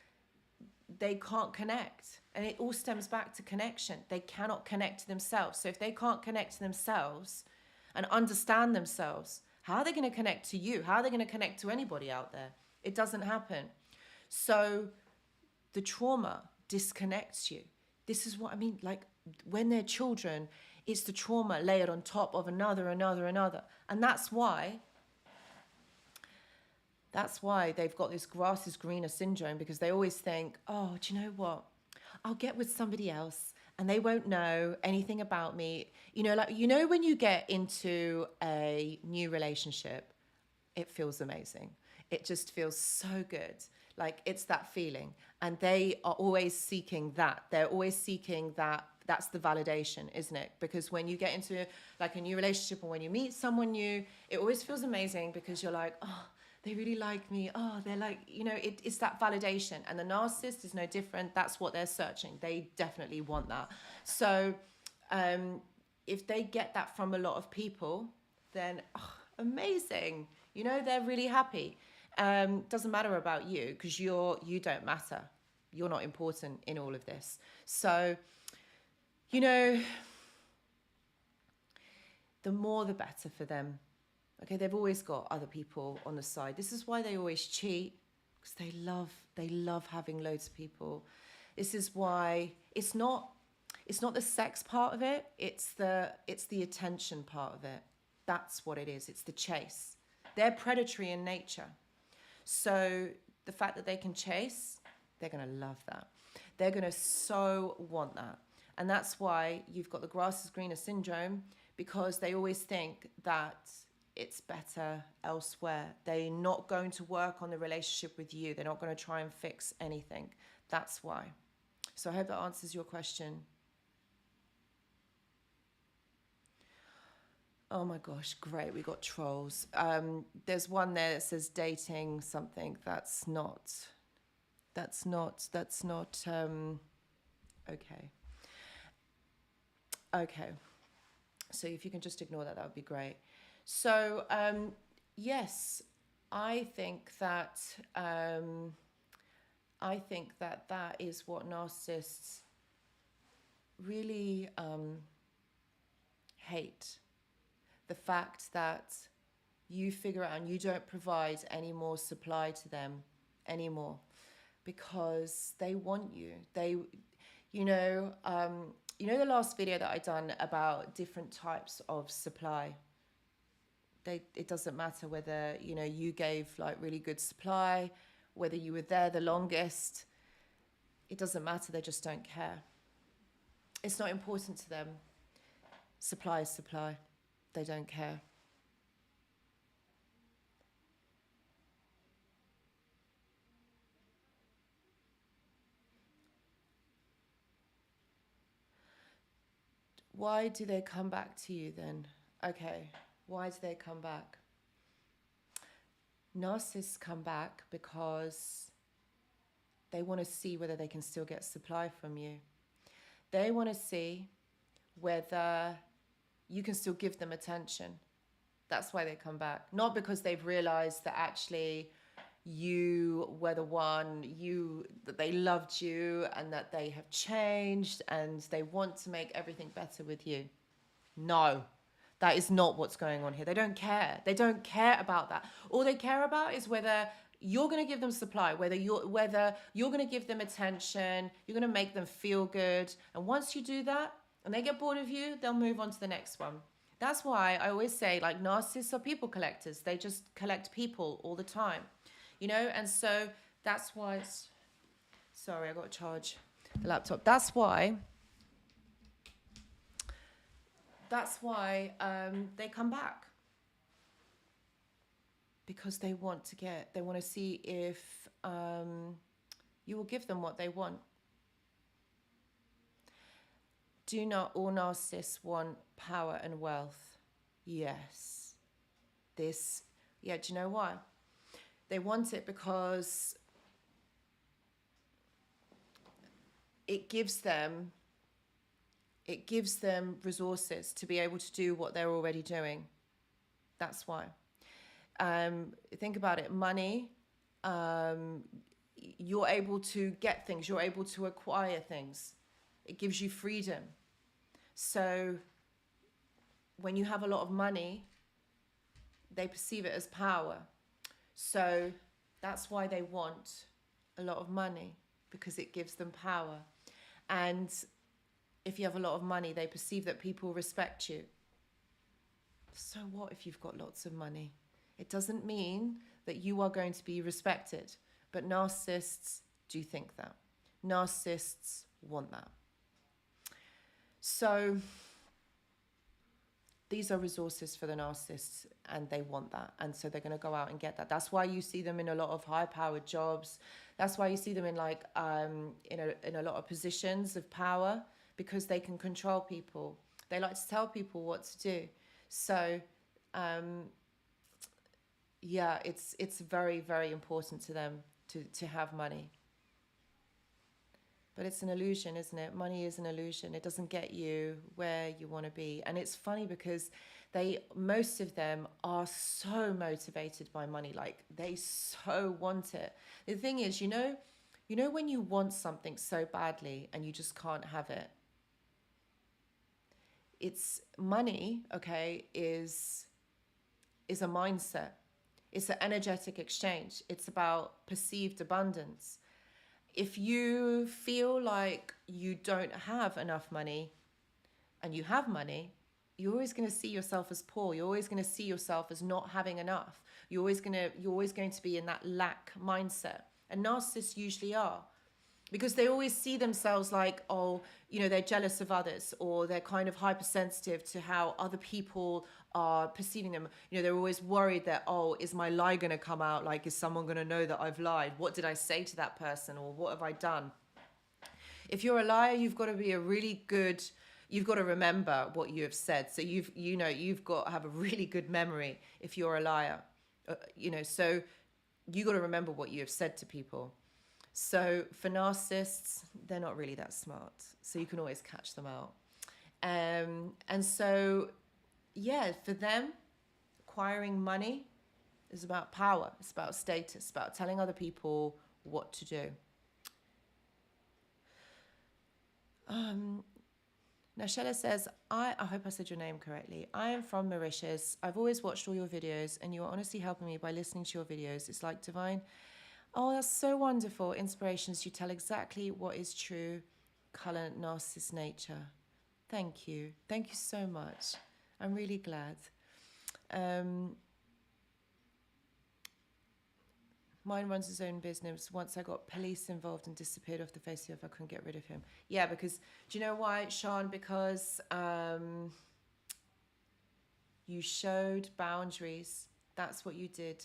they can't connect, and it all stems back to connection. They cannot connect to themselves. So if they can't connect to themselves and understand themselves, how are they going to connect to you? How are they going to connect to anybody out there? It doesn't happen. So the trauma disconnects you. This is what I mean. Like when they're children, it's the trauma layered on top of another. And that's why they've got this grass is greener syndrome, because they always think, oh, do you know what? I'll get with somebody else and they won't know anything about me. When you get into a new relationship, it feels amazing. It just feels so good. Like it's that feeling. And they are always seeking that. They're always seeking that. That's the validation, isn't it? Because when you get into like a new relationship, or when you meet someone new, it always feels amazing, because you're like, oh, they really like me. Oh, they're like, you know, it's that validation. And the narcissist is no different. That's what they're searching. They definitely want that. So if they get that from a lot of people, then amazing. You know, they're really happy. Doesn't matter about you, because you don't matter. You're not important in all of this. So, you know, the more the better for them. Okay, they've always got other people on the side. This is why they always cheat, because they love having loads of people. This is why it's not the sex part of it, it's the attention part of it. That's what it is. It's the chase. They're predatory in nature. So the fact that they can chase, they're going to love that. They're going to so want that. And that's why you've got the grass is greener syndrome, because they always think that it's better elsewhere. They're not going to work on the relationship with you. They're not going to try and fix anything. That's why. So I hope that answers your question. Oh my gosh, great. We got trolls. There's one there that says dating something. That's not, okay. Okay. So if you can just ignore that, that would be great. So, yes, I think that that is what narcissists really hate. The fact that you figure out and you don't provide any more supply to them anymore, because they want you. You know the last video that I done about different types of supply. It doesn't matter whether, you know, you gave like really good supply, whether you were there the longest. It doesn't matter. They just don't care. It's not important to them. Supply is supply. They don't care. Why do they come back to you then? Okay, why do they come back? Narcissists come back because they want to see whether they can still get supply from you. They want to see whether you can still give them attention. That's why they come back. Not because they've realized that actually you were the one, that they loved you and that they have changed and they want to make everything better with you. No, that is not what's going on here. They don't care. They don't care about that. All they care about is whether you're going to give them supply, whether you're going to give them attention, you're going to make them feel good. And once you do that and they get bored of you, they'll move on to the next one. That's why I always say, like, narcissists are people collectors. They just collect people all the time. You know, and so that's why sorry, I got to charge the laptop. That's why they come back. Because they want to see if you will give them what they want. Do not all narcissists want power and wealth? Yes. Do you know why? They want it because it gives them resources to be able to do what they're already doing. That's why. Think about it. Money, you're able to get things. You're able to acquire things. It gives you freedom. So when you have a lot of money, they perceive it as power. So that's why they want a lot of money, because it gives them power. And if you have a lot of money, they perceive that people respect you. So what if you've got lots of money? It doesn't mean that you are going to be respected. But narcissists do think that. Narcissists want that. So these are resources for the narcissists, and they want that. And so they're going to go out and get that. That's why you see them in a lot of high-powered jobs. That's why you see them in like in a lot of positions of power, because they can control people. They like to tell people what to do. So yeah, it's very, very important to them to have money. But it's an illusion, isn't it? Money is an illusion. It doesn't get you where you want to be. And it's funny because most of them are so motivated by money. Like they so want it. The thing is, when you want something so badly and you just can't have it, it's money, okay, is a mindset. It's an energetic exchange. It's about perceived abundance. If you feel like you don't have enough money and you have money, you're always going to see yourself as poor. You're always going to see yourself as not having enough. You're always going to be in that lack mindset. And narcissists usually are, because they always see themselves like, oh, they're jealous of others, or they're kind of hypersensitive to how other people are perceiving them. They're always worried that, oh, is my lie going to come out? Like, is someone going to know that I've lied? What did I say to that person? Or what have I done? If you're a liar, you've got to remember what you have said. So you've got to have a really good memory if you're a liar. So you got to remember what you have said to people. So for narcissists, they're not really that smart. So you can always catch them out. And so, yeah, for them, acquiring money is about power. It's about status. It's about telling other people what to do. Nashella says, I hope I said your name correctly. I am from Mauritius. I've always watched all your videos, and you are honestly helping me by listening to your videos. It's like divine. Oh, that's so wonderful. Inspirations. You tell exactly what is true, color, narcissist nature. Thank you. Thank you so much. I'm really glad. Mine runs his own business. Once I got police involved and disappeared off the face of the earth, I couldn't get rid of him. Yeah, because, do you know why, Sean? Because you showed boundaries. That's what you did.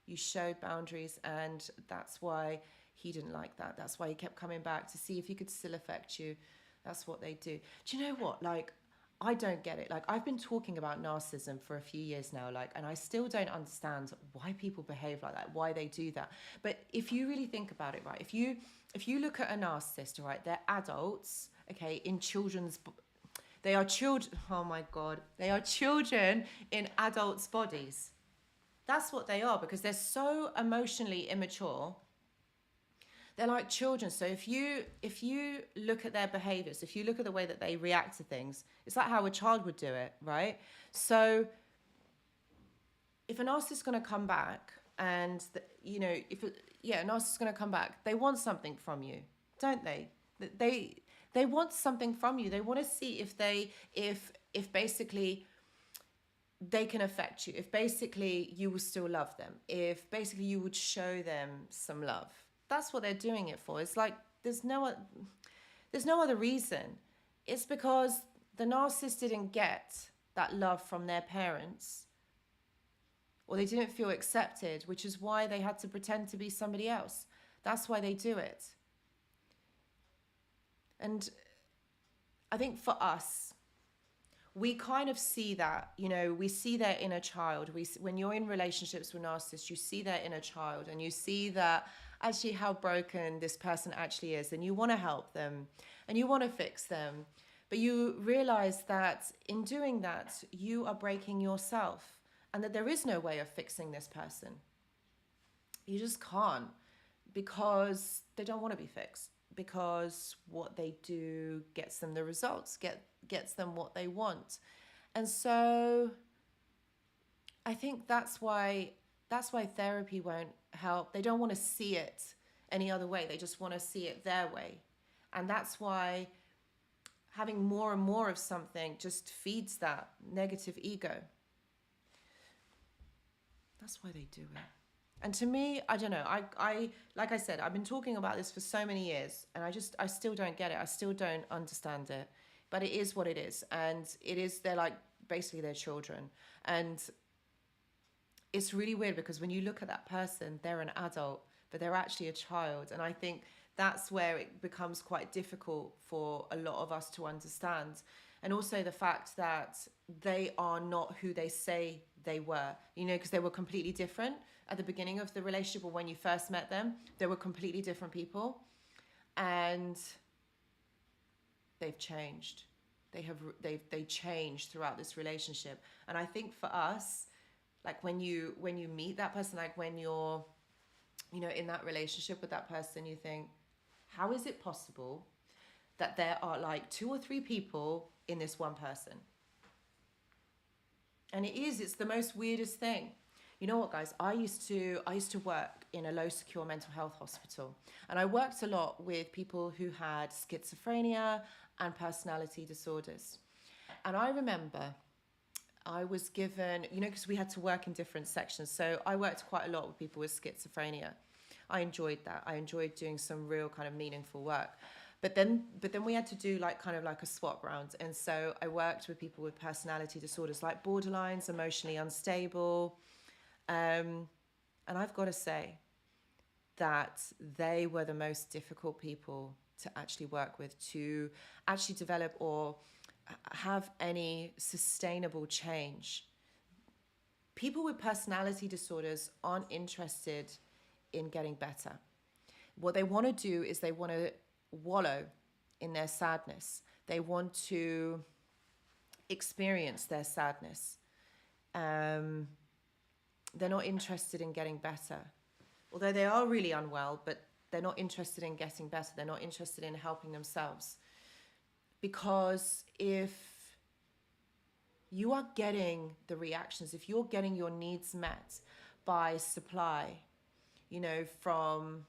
You showed boundaries, and that's why he didn't like that. That's why he kept coming back to see if he could still affect you. That's what they do. Do you know what? Like, I don't get it. Like, I've been talking about narcissism for a few years now, like, and I still don't understand why people behave like that, why they do that. But if you really think about it, right, if you look at a narcissist, right, they're adults, okay, in children's, they are children, oh my God, they are children in adults' bodies. That's what they are, because they're so emotionally immature. They're like children. So if you look at their behaviors, if you look at the way that they react to things, it's like how a child would do it, right? So if a narcissist is going to come back, and a narcissist is going to come back, they want something from you, don't they? They want something from you. They want to see if basically they can affect you, if basically you will still love them, if basically you would show them some love. That's what they're doing it for. It's like there's no other reason. It's because the narcissist didn't get that love from their parents, or they didn't feel accepted, which is why they had to pretend to be somebody else. That's why they do it. And I think for us, we kind of see that, we see their inner child. When you're in relationships with narcissists, you see their inner child, and you see that actually how broken this person actually is, and you want to help them and you want to fix them. But you realize that in doing that, you are breaking yourself, and that there is no way of fixing this person. You just can't, because they don't want to be fixed, because what they do gets them the results, gets them what they want. And so I think that's why therapy won't help. They don't want to see it any other way. They just want to see it their way. And that's why having more and more of something just feeds that negative ego. That's why they do it. And to me, I don't know. I like I said, I've been talking about this for so many years, and I still don't get it. I still don't understand it. But it is what it is. And they're like basically their children. And it's really weird, because when you look at that person, they're an adult, but they're actually a child. And I think that's where it becomes quite difficult for a lot of us to understand. And also the fact that they are not who they say they were, because they were completely different at the beginning of the relationship, or when you first met them. They were completely different people, and they've changed. They changed throughout this relationship. And I think for us, like when you meet that person, like when you're, in that relationship with that person, you think, how is it possible that there are like 2 or 3 people in this one person? And it's the most weirdest thing. You know what, guys? I used to work in a low secure mental health hospital, and I worked a lot with people who had schizophrenia and personality disorders. And I remember I was given, because we had to work in different sections. So I worked quite a lot with people with schizophrenia. I enjoyed that. I enjoyed doing some real kind of meaningful work. But then we had to do like kind of like a swap round. And so I worked with people with personality disorders like borderlines, emotionally unstable. And I've got to say that they were the most difficult people to actually work with, to actually develop or have any sustainable change. People with personality disorders aren't interested in getting better. What they want to do is they want to wallow in their sadness. They want to experience their sadness. They're not interested in getting better. Although they are really unwell, but they're not interested in getting better. They're not interested in helping themselves. Because if you are getting the reactions, if you're getting your needs met by supply, from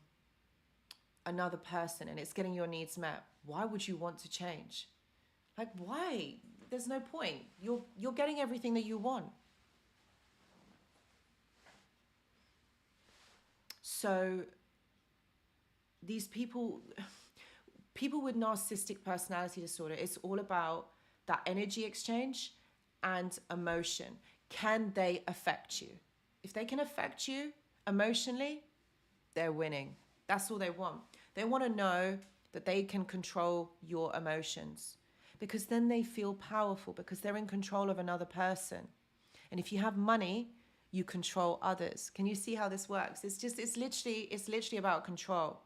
another person, and it's getting your needs met, why would you want to change? Like, why? There's no point. You're getting everything that you want. So these people with narcissistic personality disorder, it's all about that energy exchange and emotion. Can they affect you? If they can affect you emotionally, they're winning. That's all they want. They want to know that they can control your emotions, because then they feel powerful, because they're in control of another person. And if you have money, you control others. Can you see how this works? It's literally about control.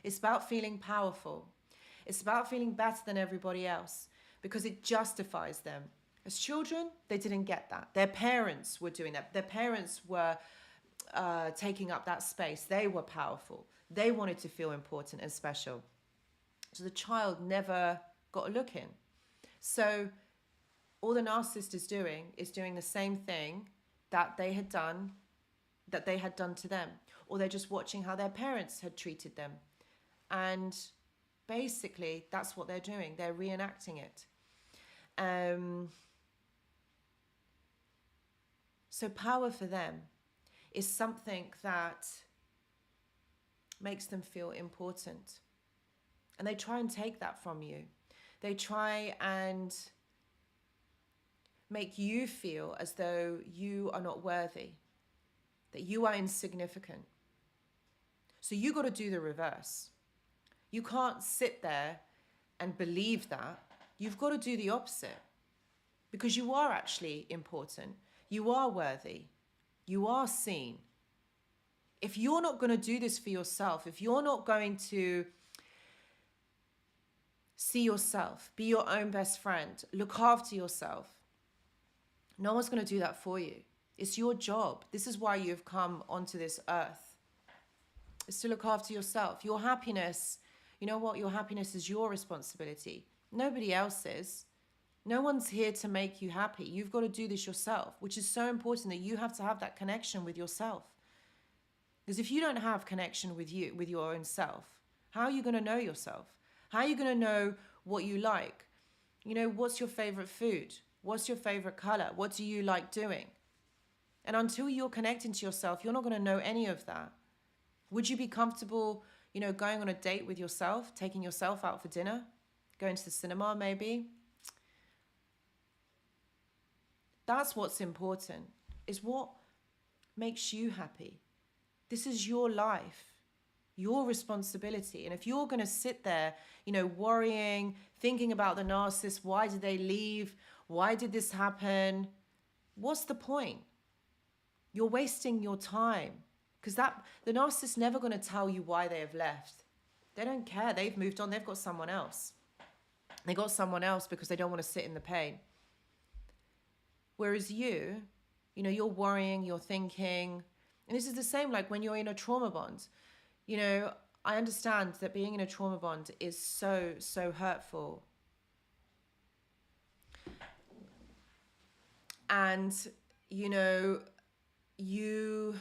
It's about feeling powerful. It's about feeling better than everybody else, because it justifies them. As children, they didn't get that. Their parents were doing that. Their parents were taking up that space. They were powerful. They wanted to feel important and special. So the child never got a look in. So all the narcissist is doing the same thing that they had done to them. Or they're just watching how their parents had treated them. And basically, that's what they're doing. They're reenacting it. So power for them is something that makes them feel important. And they try and take that from you. They try and make you feel as though you are not worthy, that you are insignificant. So you got to do the reverse. You can't sit there and believe that. You've got to do the opposite, because you are actually important. You are worthy. You are seen. If you're not going to do this for yourself, if you're not going to see yourself, be your own best friend, look after yourself, no one's going to do that for you. It's your job. This is why you've come onto this earth. It's to look after yourself. Your happiness, you know what? Your happiness is your responsibility. Nobody else's. No one's here to make you happy. You've got to do this yourself, which is so important, that you have to have that connection with yourself. Because if you don't have connection with you, with your own self, how are you going to know yourself? How are you going to know what you like? What's your favorite food? What's your favorite color? What do you like doing? And until you're connecting to yourself, you're not going to know any of that. Would you be comfortable, going on a date with yourself, taking yourself out for dinner, going to the cinema maybe? That's what's important, is what makes you happy. This is your life, your responsibility. And if you're going to sit there, worrying, thinking about the narcissist, why did they leave? Why did this happen? What's the point? You're wasting your time, because the narcissist's never going to tell you why they have left. They don't care. They've moved on. They've got someone else. They got someone else because they don't want to sit in the pain. Whereas you know, you're worrying, you're thinking, and this is the same like when you're in a trauma bond. You know, I understand that being in a trauma bond is so, so hurtful. And, you know, you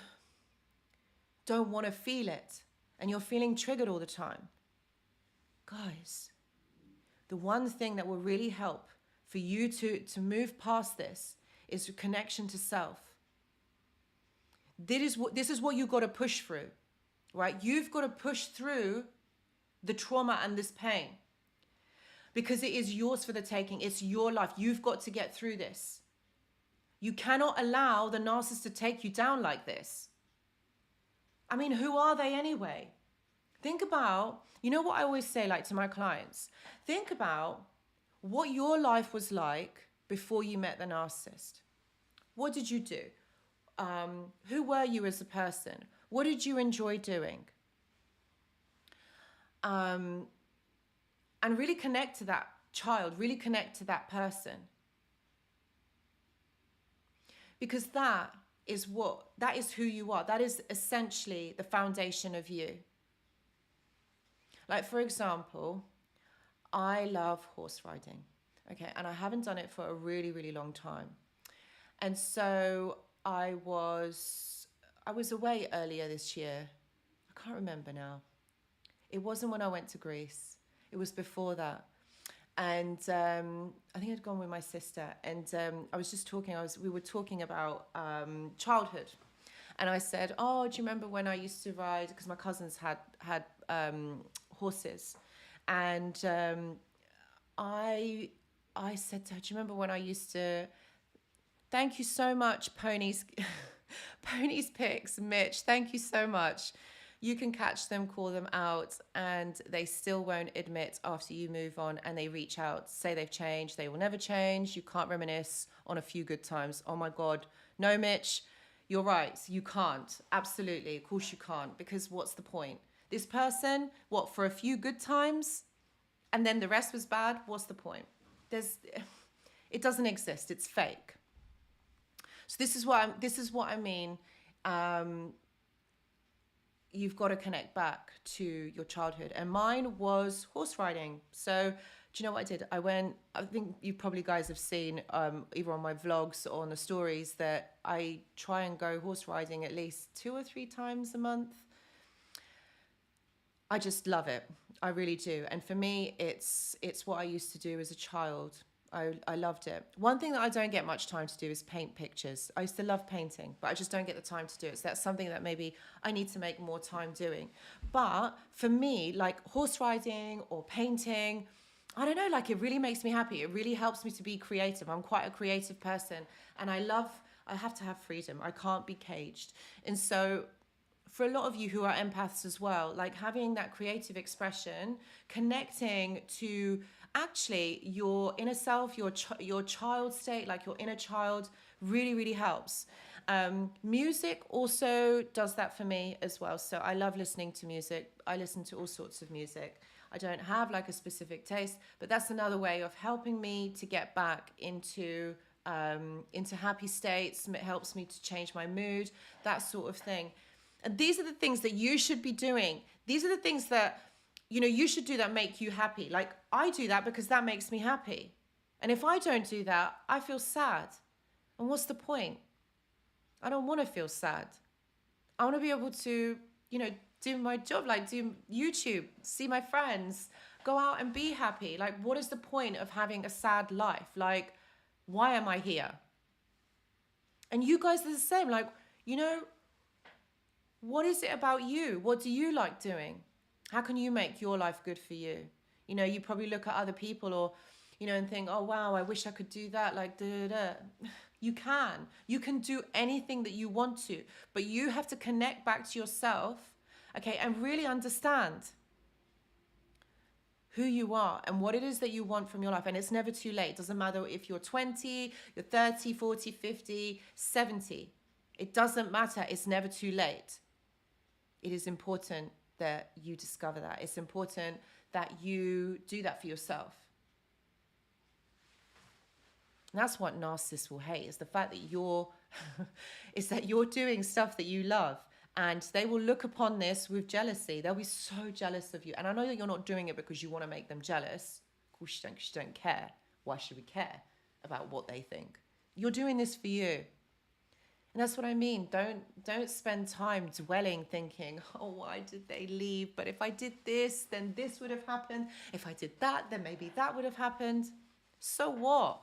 don't want to feel it, and you're feeling triggered all the time. Guys, the one thing that will really help for you to move past this is connection to self. This is what you've got to push through, right? You've got to push through the trauma and this pain, because it is yours for the taking. It's your life. You've got to get through this. You cannot allow the narcissist to take you down like this. I mean, who are they anyway? Think about, you know what I always say, like to my clients, think about what your life was like before you met the narcissist. What did you do? Who were you as a person? What did you enjoy doing? And really connect to that child, really connect to that person. Because that is who you are. That is essentially the foundation of you. Like, for example, I love horse riding. Okay, and I haven't done it for a really, really long time. And so I was away earlier this year. I can't remember now. It wasn't when I went to Greece. It was before that. And I think I'd gone with my sister. And I was just talking, we were talking about childhood. And I said, oh, do you remember when I used to ride? Because my cousins had horses. And I said to her, do you remember when I used to... Thank you so much, Ponies Pics, Mitch. Thank you so much. You can catch them, call them out, and they still won't admit after you move on, and they reach out, say they've changed. They will never change. You can't reminisce on a few good times. Oh my God. No, Mitch, you're right. You can't. Absolutely. Of course you can't, because what's the point? This person, what, for a few good times, and then the rest was bad? What's the point? It doesn't exist. It's fake. So this is what I mean. You've got to connect back to your childhood. And mine was horse riding. So do you know what I did? I think you probably guys have seen either on my vlogs or on the stories that I try and go horse riding at least 2 or 3 times a month. I just love it. I really do. And for me, it's what I used to do as a child. I loved it. One thing that I don't get much time to do is paint pictures. I used to love painting, but I just don't get the time to do it. So that's something that maybe I need to make more time doing. But for me, like horse riding or painting, I don't know, like it really makes me happy. It really helps me to be creative. I'm quite a creative person, and I have to have freedom. I can't be caged. And so for a lot of you who are empaths as well, like having that creative expression, connecting to actually your inner self, your child state, like your inner child, really, really helps. Music also does that for me as well. So I love listening to music. I listen to all sorts of music. I don't have like a specific taste, but that's another way of helping me to get back into happy states. It helps me to change my mood, that sort of thing. And these are the things that you should be doing. These are the things that, you know, you should do that make you happy. Like I do that because that makes me happy. And if I don't do that, I feel sad. And what's the point? I don't want to feel sad. I want to be able to, you know, do my job, like do YouTube, see my friends, go out and be happy. Like, what is the point of having a sad life? Like, why am I here? And you guys are the same. Like, you know, what is it about you? What do you like doing? How can you make your life good for you? You know, you probably look at other people or, you know, and think, oh, wow, I wish I could do that. Like, You can do anything that you want to, but you have to connect back to yourself, okay, and really understand who you are and what it is that you want from your life. And it's never too late. Doesn't matter if you're 20, you're 30, 40, 50, 70. It doesn't matter. It's never too late. It is important that you discover that. It's important that you do that for yourself. And that's what narcissists will hate, is the fact that you're doing stuff that you love. And they will look upon this with jealousy. They'll be so jealous of you. And I know that you're not doing it because you want to make them jealous. Of course you don't care. Why should we care about what they think? You're doing this for you. And that's what I mean. Don't spend time dwelling thinking, oh, why did they leave? But if I did this, then this would have happened. If I did that, then maybe that would have happened. So what?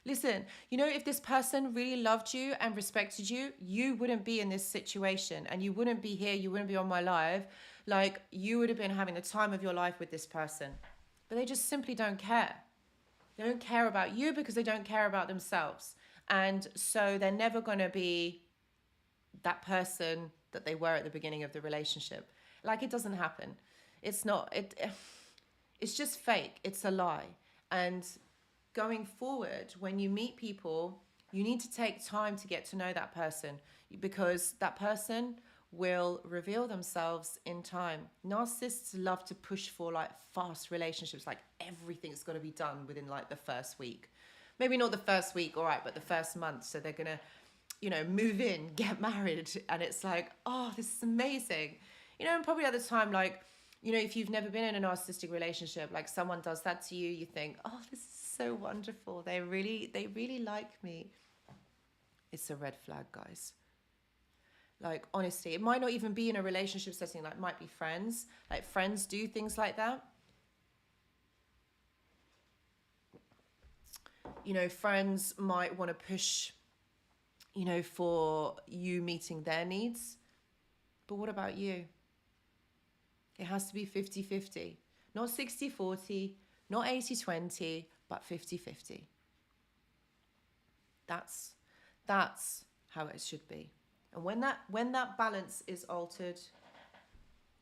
Listen, you know, if this person really loved you and respected you, you wouldn't be in this situation, and you wouldn't be here. You wouldn't be on my live. Like, you would have been having the time of your life with this person. But they just simply don't care. They don't care about you because they don't care about themselves. And so they're never going to be that person that they were at the beginning of the relationship. Like, it doesn't happen. It's not. It's just fake. It's a lie. And going forward, when you meet people, you need to take time to get to know that person, because that person will reveal themselves in time. Narcissists love to push for like fast relationships, like everything's got to be done within like the first week. Maybe not the first week, all right, but the first month. So they're going to, you know, move in, get married. And it's like, oh, this is amazing. You know, and probably at the time, like, you know, if you've never been in a narcissistic relationship, like someone does that to you, you think, oh, this is so wonderful. They really like me. It's a red flag, guys. Like, honestly, it might not even be in a relationship setting. Like, it might be friends. Like, friends do things like that. You know, friends might want to push, you know, for you meeting their needs. But what about you? It has to be 50-50. Not 60-40, not 80-20, but 50-50. That's how it should be. And when that balance is altered,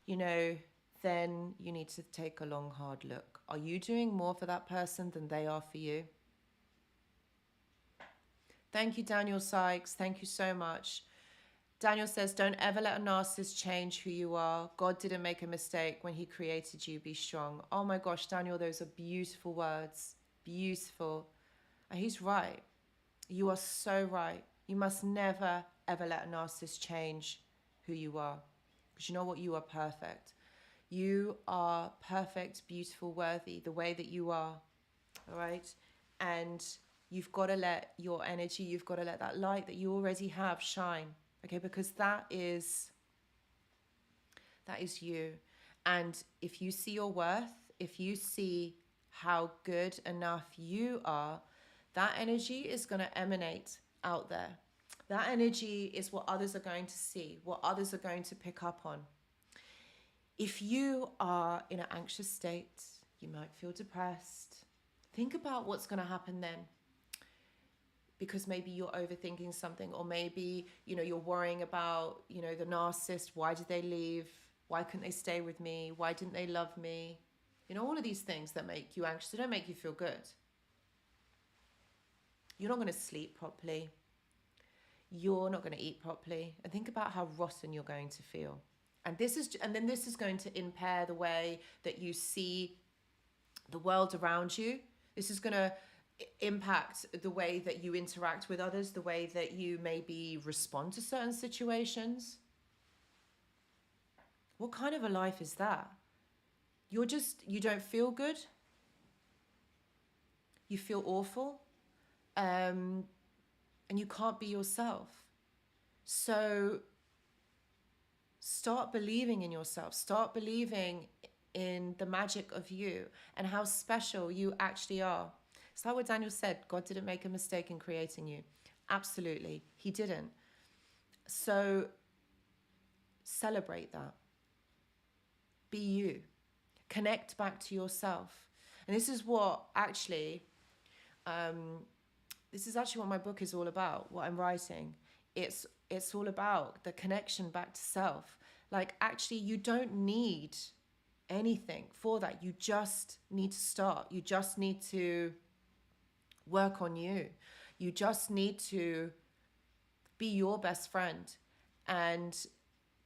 you know, then you need to take a long, hard look. Are you doing more for that person than they are for you? Thank you, Daniel Sykes. Thank you so much. Daniel says, don't ever let a narcissist change who you are. God didn't make a mistake when he created you. Be strong. Oh my gosh, Daniel, those are beautiful words. Beautiful. And he's right. You are so right. You must never, ever let a narcissist change who you are. Because you know what? You are perfect. You are perfect, beautiful, worthy, the way that you are. All right? And you've got to let your energy, you've got to let that light that you already have shine. Okay, because that is you. And if you see your worth, if you see how good enough you are, that energy is going to emanate out there. That energy is what others are going to see, what others are going to pick up on. If you are in an anxious state, you might feel depressed. Think about what's going to happen then. Because maybe you're overthinking something, or maybe, you know, you're worrying about, you know, the narcissist. Why did they leave? Why couldn't they stay with me? Why didn't they love me? You know, all of these things that make you anxious, they don't make you feel good. You're not going to sleep properly. You're not going to eat properly. And think about how rotten you're going to feel. And then this is going to impair the way that you see the world around you. This is going to impact the way that you interact with others, the way that you maybe respond to certain situations. What kind of a life is that? You don't feel good. You feel awful. And you can't be yourself. So start believing in yourself. Start believing in the magic of you and how special you actually are. It's like what Daniel said, God didn't make a mistake in creating you. Absolutely, he didn't. So celebrate that. Be you. Connect back to yourself. And this is what actually, what my book is all about, what I'm writing. It's all about the connection back to self. Like, actually, you don't need anything for that. You just need to start. You just need to work on you. You just need to be your best friend and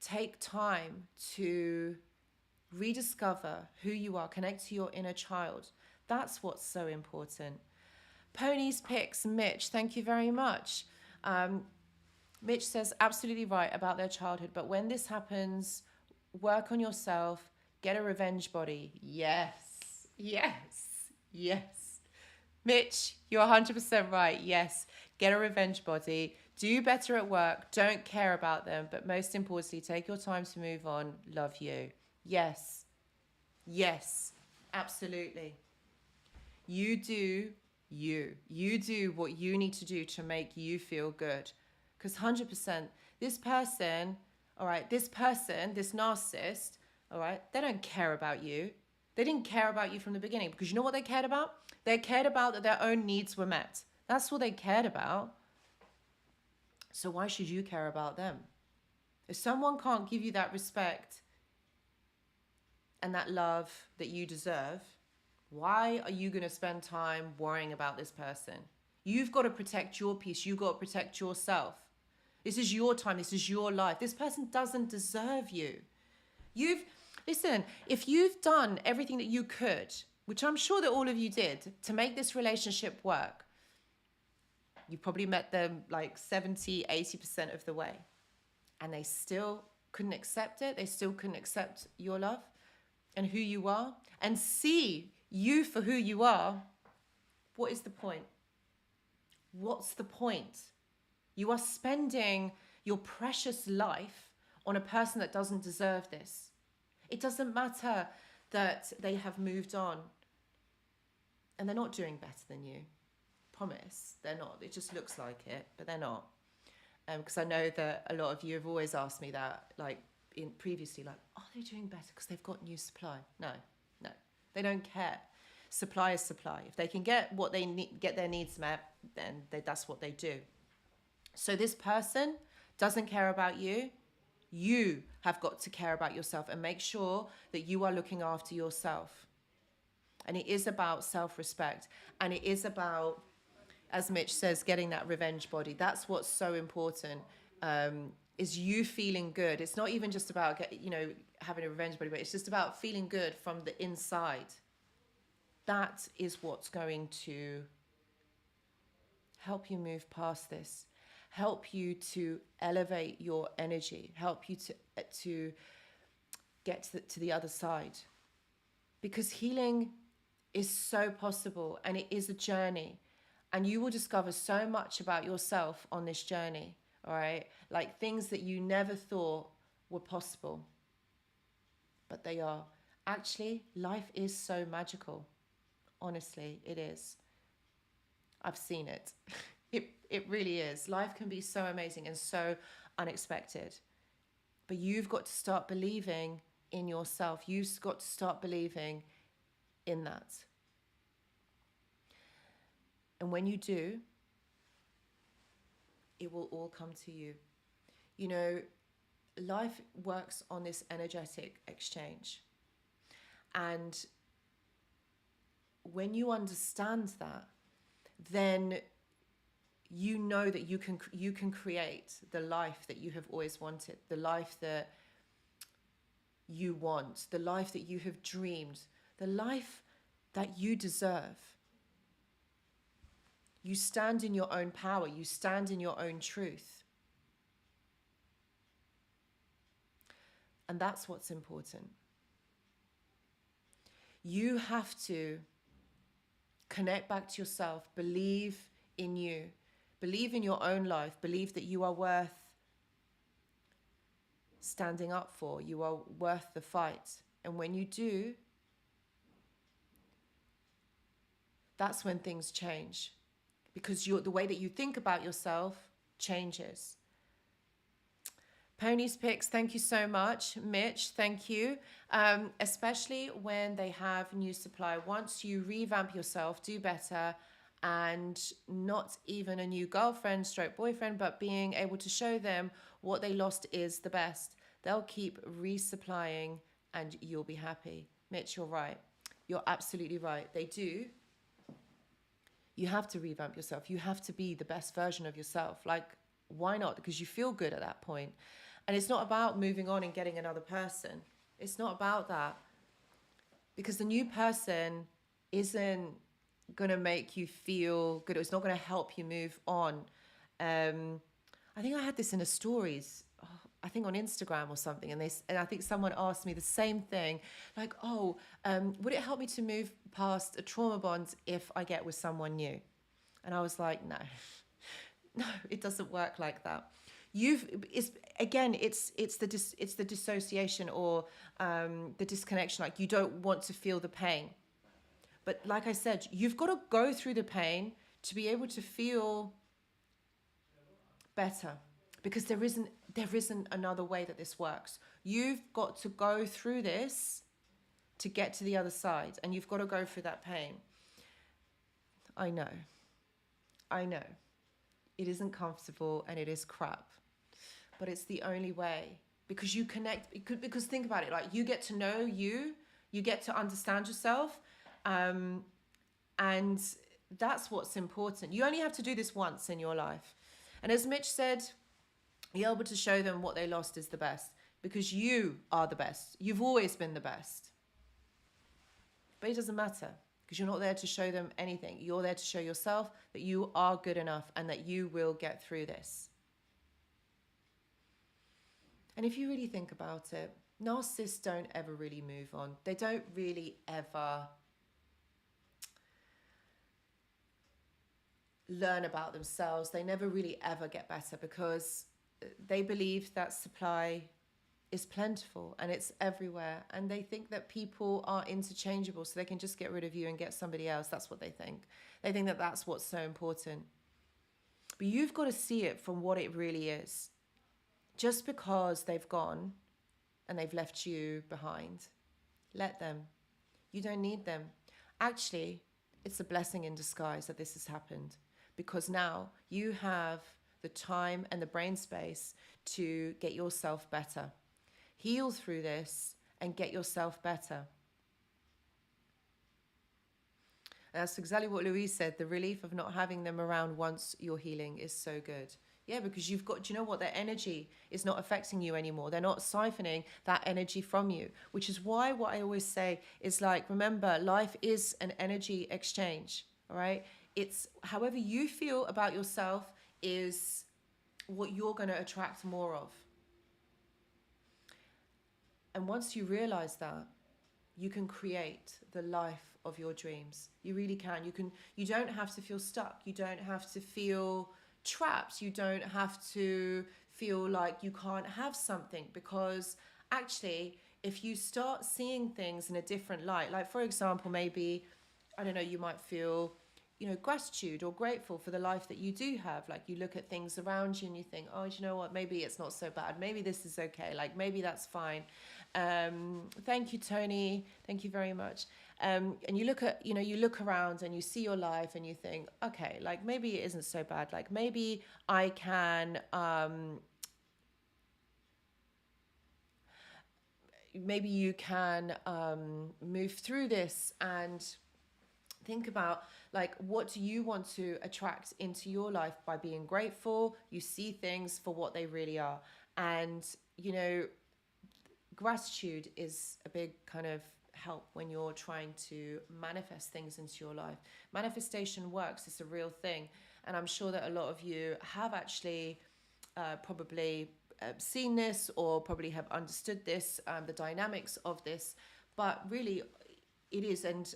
take time to rediscover who you are, connect to your inner child. That's what's so important. Ponies Picks, Mitch, thank you very much. Mitch says, absolutely right about their childhood, but when this happens, work on yourself, get a revenge body. Yes, yes, yes. Mitch, you're 100% right. Yes, get a revenge body. Do better at work. Don't care about them. But most importantly, take your time to move on. Love you. Yes, yes, absolutely. You do you. You do what you need to do to make you feel good. Because 100%, this person, all right, this narcissist, all right, they don't care about you. They didn't care about you from the beginning, because you know what they cared about? They cared about that their own needs were met. That's what they cared about. So why should you care about them? If someone can't give you that respect and that love that you deserve, why are you going to spend time worrying about this person? You've got to protect your peace. You've got to protect yourself. This is your time. This is your life. This person doesn't deserve you. Listen, if you've done everything that you could, which I'm sure that all of you did, to make this relationship work, you probably met them like 70, 80% of the way, and they still couldn't accept it. They still couldn't accept your love and who you are and see you for who you are. What is the point? What's the point? You are spending your precious life on a person that doesn't deserve this. It doesn't matter that they have moved on and they're not doing better than you. Promise, they're not. It just looks like it, but they're not. Because I know that a lot of you have always asked me that, like previously, like, are they doing better because they've got new supply? No, they don't care. Supply is supply. If they can get what they need, get their needs met, then that's what they do. So this person doesn't care about you. You have got to care about yourself and make sure that you are looking after yourself. And it is about self-respect, and it is about, as Mitch says, getting that revenge body. That's what's so important, is you feeling good. It's not even just about, having a revenge body, but it's just about feeling good from the inside. That is what's going to help you move past this, help you to elevate your energy, help you to get to the other side. Because healing is so possible, and it is a journey. And you will discover so much about yourself on this journey, all right? Like things that you never thought were possible, but they are. Actually, life is so magical. Honestly, it is. I've seen it. It really is. Life can be so amazing and so unexpected. But you've got to start believing in yourself. You've got to start believing in that. And when you do, it will all come to you. You know, life works on this energetic exchange. And when you understand that, then you know that you can create the life that you have always wanted, the life that you want, the life that you have dreamed, the life that you deserve. You stand in your own power. You stand in your own truth. And that's what's important. You have to connect back to yourself, believe in you, believe in your own life, believe that you are worth standing up for, you are worth the fight. And when you do, that's when things change, because the way that you think about yourself changes. Ponies Picks, thank you so much. Mitch, thank you. Especially when they have new supply. Once you revamp yourself, do better, and not even a new girlfriend, stroke boyfriend, but being able to show them what they lost is the best. They'll keep resupplying and you'll be happy. Mitch, you're right. You're absolutely right. They do. You have to revamp yourself. You have to be the best version of yourself. Like Why not? Because you feel good at that point. And it's not about moving on and getting another person. It's not about that. Because the new person isn't going to make you feel good. It's not going to help you move on. I think I had this in a stories, I think on Instagram or something, and I think someone asked me the same thing, like, oh, would it help me to move past a trauma bond if I get with someone new? And I was like, no, no, it doesn't work like that. It's the dissociation or the disconnection. Like, you don't want to feel the pain, but like I said, you've got to go through the pain to be able to feel better, because there isn't another way that this works. You've got to go through this to get to the other side, and you've got to go through that pain. I know it isn't comfortable and it is crap, but it's the only way, because you connect. Because think about it, like, you get to know you get to understand yourself, and that's what's important. You only have to do this once in your life. And as Mitch said, you're able to show them what they lost is the best, because you are the best. You've always been the best. But it doesn't matter, because you're not there to show them anything. You're there to show yourself that you are good enough and that you will get through this. And if you really think about it, narcissists don't ever really move on. They don't really ever learn about themselves. They never really ever get better, because they believe that supply is plentiful and it's everywhere, and they think that people are interchangeable, so they can just get rid of you and get somebody else. That's what they think. They think that that's what's so important. But you've got to see it from what it really is. Just because they've gone and they've left you behind, let them. You don't need them. Actually, it's a blessing in disguise that this has happened, because now you have the time and the brain space to get yourself better. Heal through this and get yourself better. And that's exactly what Louise said. The relief of not having them around once you're healing is so good. Yeah, because you've got, do you know what? Their energy is not affecting you anymore. They're not siphoning that energy from you, which is why what I always say is, like, remember, life is an energy exchange, all right? It's however you feel about yourself is what you're going to attract more of. And once you realize that, you can create the life of your dreams. You really can. You don't have to feel stuck. You don't have to feel trapped. You don't have to feel like you can't have something, because actually, if you start seeing things in a different light, like, for example, maybe, I don't know, you might feel, gratitude or grateful for the life that you do have. Like, you look at things around you and you think, oh, do you know what? Maybe it's not so bad. Maybe this is okay. Like, maybe that's fine. Thank you, Tony. Thank you very much. And you look at, you look around and you see your life and you think, okay, like, maybe it isn't so bad. Like, maybe I can, maybe you can move through this and think about, like, what do you want to attract into your life by being grateful? You see things for what they really are. And, gratitude is a big kind of help when you're trying to manifest things into your life. Manifestation works. It's a real thing. And I'm sure that a lot of you have actually probably seen this, or probably have understood this, the dynamics of this. But really, it is. And,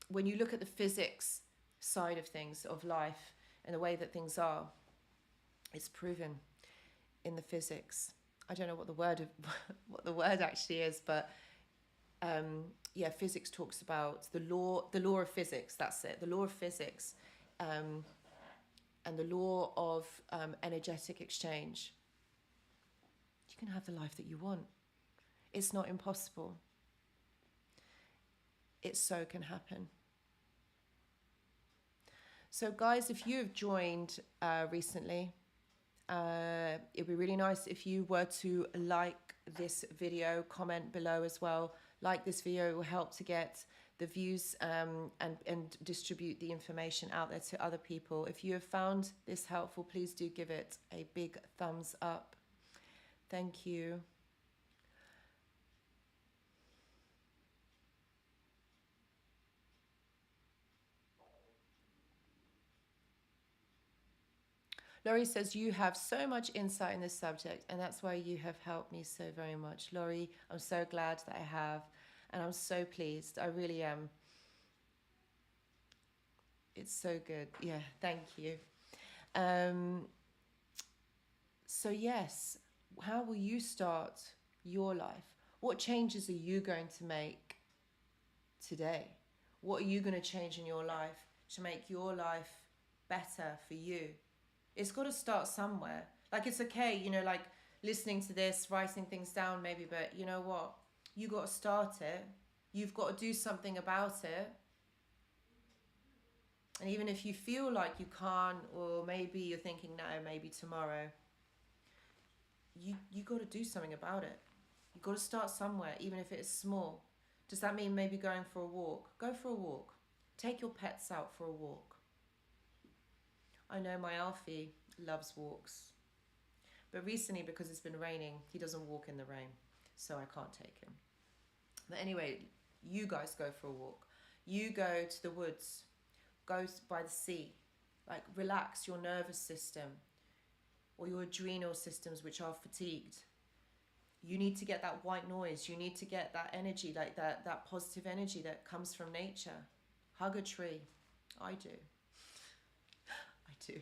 when you look at the physics side of things, of life, and the way that things are, it's proven in the physics. I don't know what the word actually is, but physics talks about the law of physics. That's it, the law of physics, and the law of energetic exchange. You can have the life that you want. It's not impossible. It so can happen. So guys, if you have joined recently, it'd be really nice if you were to like this video, comment below as well. Like this video, it will help to get the views and distribute the information out there to other people. If you have found this helpful, please do give it a big thumbs up. Thank you. Laurie says, you have so much insight in this subject, and that's why you have helped me so very much. Laurie, I'm so glad that I have, and I'm so pleased. I really am. It's so good. Yeah, thank you. So yes, how will you start your life? What changes are you going to make today? What are you going to change in your life to make your life better for you? It's got to start somewhere. Like, it's okay, you know, like listening to this, writing things down maybe, but you know what? You got to start it. You've got to do something about it. And even if you feel like you can't, or maybe you're thinking, no, maybe tomorrow, you got to do something about it. You got to start somewhere, even if it is small. Does that mean maybe going for a walk? Go for a walk. Take your pets out for a walk. I know my Alfie loves walks. But recently, because it's been raining, he doesn't walk in the rain. So I can't take him. But anyway, you guys go for a walk. You go to the woods. Go by the sea. Like, relax your nervous system or your adrenal systems, which are fatigued. You need to get that white noise. You need to get that energy, like that positive energy that comes from nature. Hug a tree. I do. I do.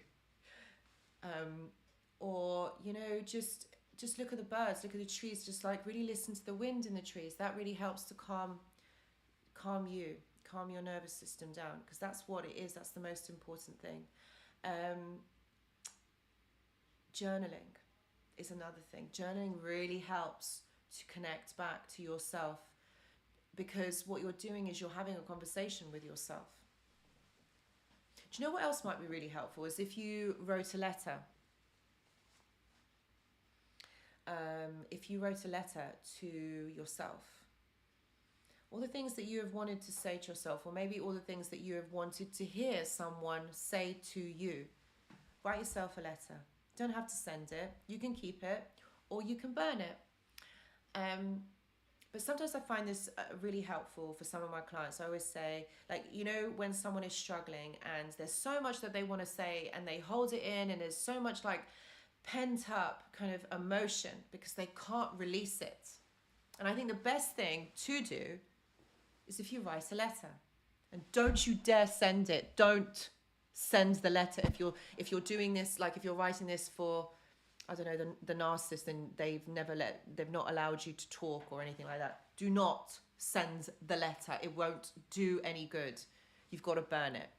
Or, you know, just look at the birds, look at the trees, just like really listen to the wind in the trees. That really helps to calm you, calm your nervous system down, because that's what it is. That's the most important thing. Journaling is another thing. Journaling really helps to connect back to yourself, because what you're doing is you're having a conversation with yourself. Do you know what else might be really helpful? Is if you wrote a letter. If you wrote a letter to yourself, all the things that you have wanted to say to yourself, or maybe all the things that you have wanted to hear someone say to you, write yourself a letter. Don't have to send it. You can keep it, or you can burn it. But sometimes I find this really helpful for some of my clients. I always say, like, you know, when someone is struggling and there's so much that they want to say and they hold it in, and there's so much like pent up kind of emotion because they can't release it. And I think the best thing to do is if you write a letter, and don't you dare send it. Don't send the letter. If you're doing this, like if you're writing this for, I don't know, the narcissist, and they've not allowed you to talk or anything like that, do not send the letter. It won't do any good. You've got to burn it.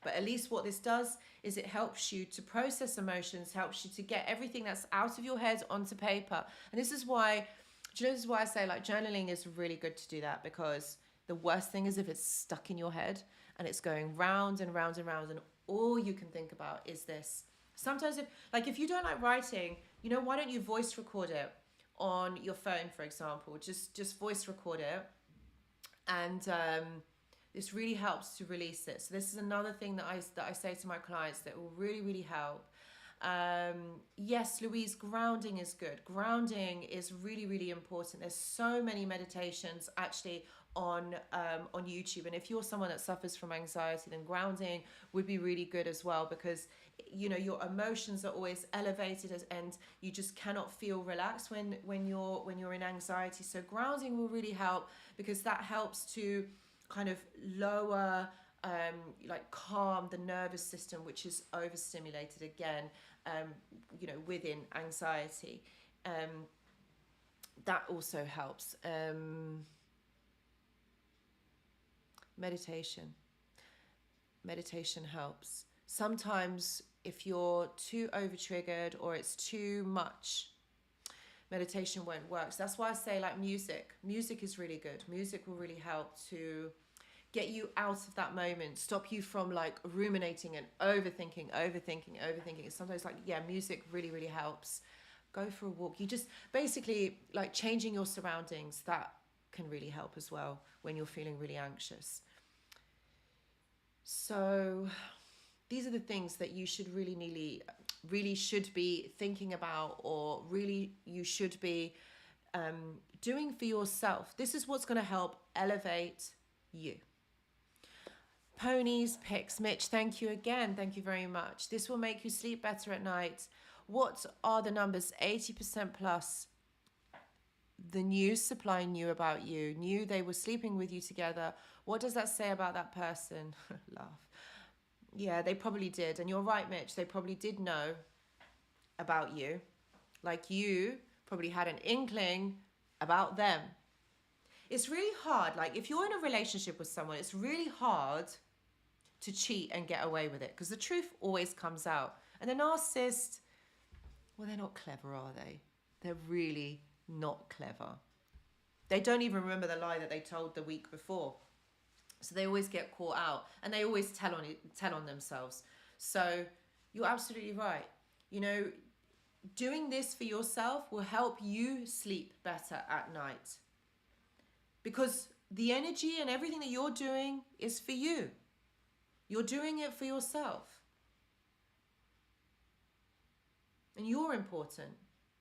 But at least what this does is it helps you to process emotions, helps you to get everything that's out of your head onto paper. And this is why, do you know, this is why I say like journaling is really good to do that, because the worst thing is if it's stuck in your head and it's going round and round and round, and all you can think about is this. Sometimes if you don't like writing, you know, why don't you voice record it on your phone, for example? Just voice record it, and this really helps to release it. So this is another thing that I say to my clients that will really, really help. Yes, Louise, grounding is good. Grounding is really, really important. There's so many meditations actually on YouTube, and if you're someone that suffers from anxiety, then grounding would be really good as well, because you know your emotions are always elevated and you just cannot feel relaxed when you're in anxiety. So grounding will really help, because that helps to kind of lower like calm the nervous system, which is overstimulated again, you know, within anxiety. That also helps. Meditation helps. Sometimes if you're too over triggered or it's too much, meditation won't work. So that's why I say like music is really good. Music will really help to get you out of that moment, stop you from like ruminating and overthinking. Sometimes like, yeah, music really, really helps. Go for a walk. You just basically like changing your surroundings, that can really help as well when you're feeling really anxious. So these are the things that you should really should be thinking about, or really you should be doing for yourself. This is what's going to help elevate you. Ponies, Pix, Mitch, thank you again. Thank you very much. This will make you sleep better at night. What are the numbers? 80% plus. The news supply knew about you, knew they were sleeping with you together. What does that say about that person? Laugh. Yeah, they probably did. And you're right, Mitch. They probably did know about you. Like, you probably had an inkling about them. It's really hard. Like, if you're in a relationship with someone, it's really hard to cheat and get away with it, because the truth always comes out. And the narcissist, well, they're not clever, are they? They're really not clever. They don't even remember the lie that they told the week before. So they always get caught out, and they always tell on themselves. So you're absolutely right. You know, doing this for yourself will help you sleep better at night, because the energy and everything that you're doing is for you. You're doing it for yourself. And you're important,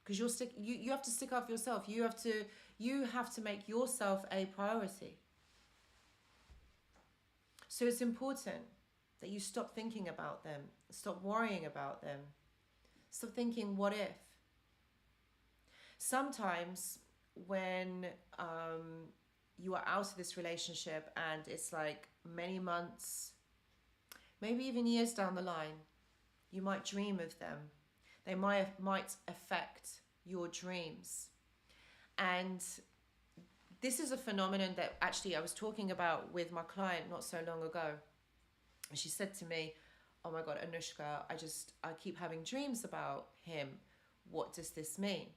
because you have to stick up for yourself. You have to make yourself a priority. So it's important that you stop thinking about them, stop worrying about them, stop thinking, what if? Sometimes when you are out of this relationship and it's like many months, maybe even years down the line, you might dream of them. They might affect your dreams. And this is a phenomenon that actually I was talking about with my client not so long ago. And she said to me, oh my God, Anushka, I keep having dreams about him. What does this mean?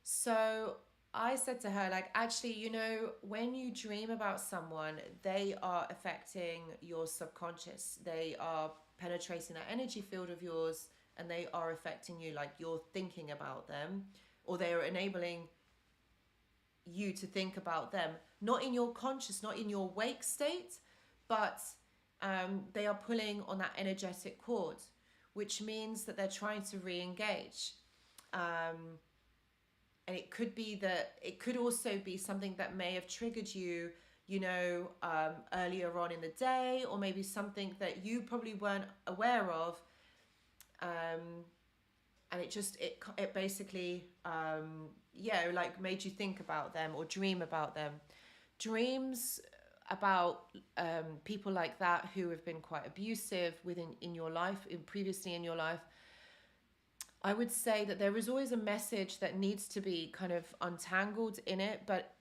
So I said to her, like, actually, you know, when you dream about someone, they are affecting your subconscious. They are penetrating that energy field of yours, and they are affecting you. Like, you're thinking about them, or they are enabling you to think about them, not in your conscious, not in your wake state, but they are pulling on that energetic cord, which means that they're trying to re-engage. And it could be that, it could also be something that may have triggered you, you know, earlier on in the day, or maybe something that you probably weren't aware of. And it basically, like made you think about them or dream about them. Dreams about people like that who have been quite abusive in your life, previously in your life, I would say that there is always a message that needs to be kind of untangled in it, but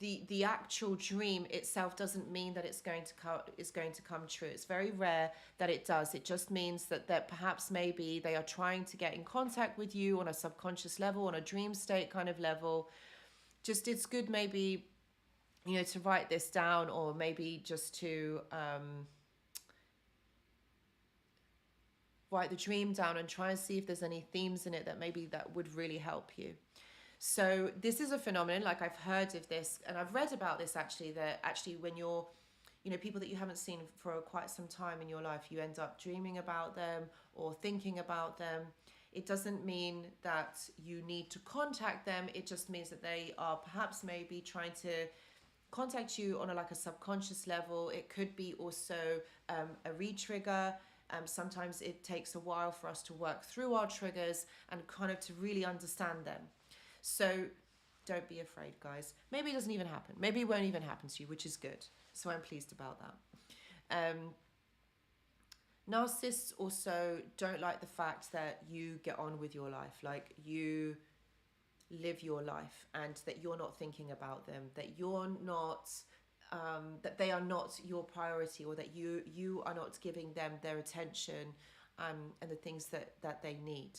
the actual dream itself doesn't mean that it's going to come true. It's very rare that it does. It just means that perhaps maybe they are trying to get in contact with you on a subconscious level, on a dream state kind of level. Just, it's good maybe, you know, to write this down, or maybe just to write the dream down and try and see if there's any themes in it that maybe that would really help you. So this is a phenomenon, like I've heard of this, and I've read about this actually, that actually when you're, you know, people that you haven't seen for quite some time in your life, you end up dreaming about them or thinking about them. It doesn't mean that you need to contact them. It just means that they are perhaps maybe trying to contact you on a subconscious level. It could be also a re-trigger. Sometimes it takes a while for us to work through our triggers and kind of to really understand them. So don't be afraid, guys. Maybe it doesn't even happen. Maybe it won't even happen to you, which is good. So I'm pleased about that. Narcissists also don't like the fact that you get on with your life, like you live your life, and that you're not thinking about them, that you're not, that they are not your priority, or that you are not giving them their attention and the things that they need.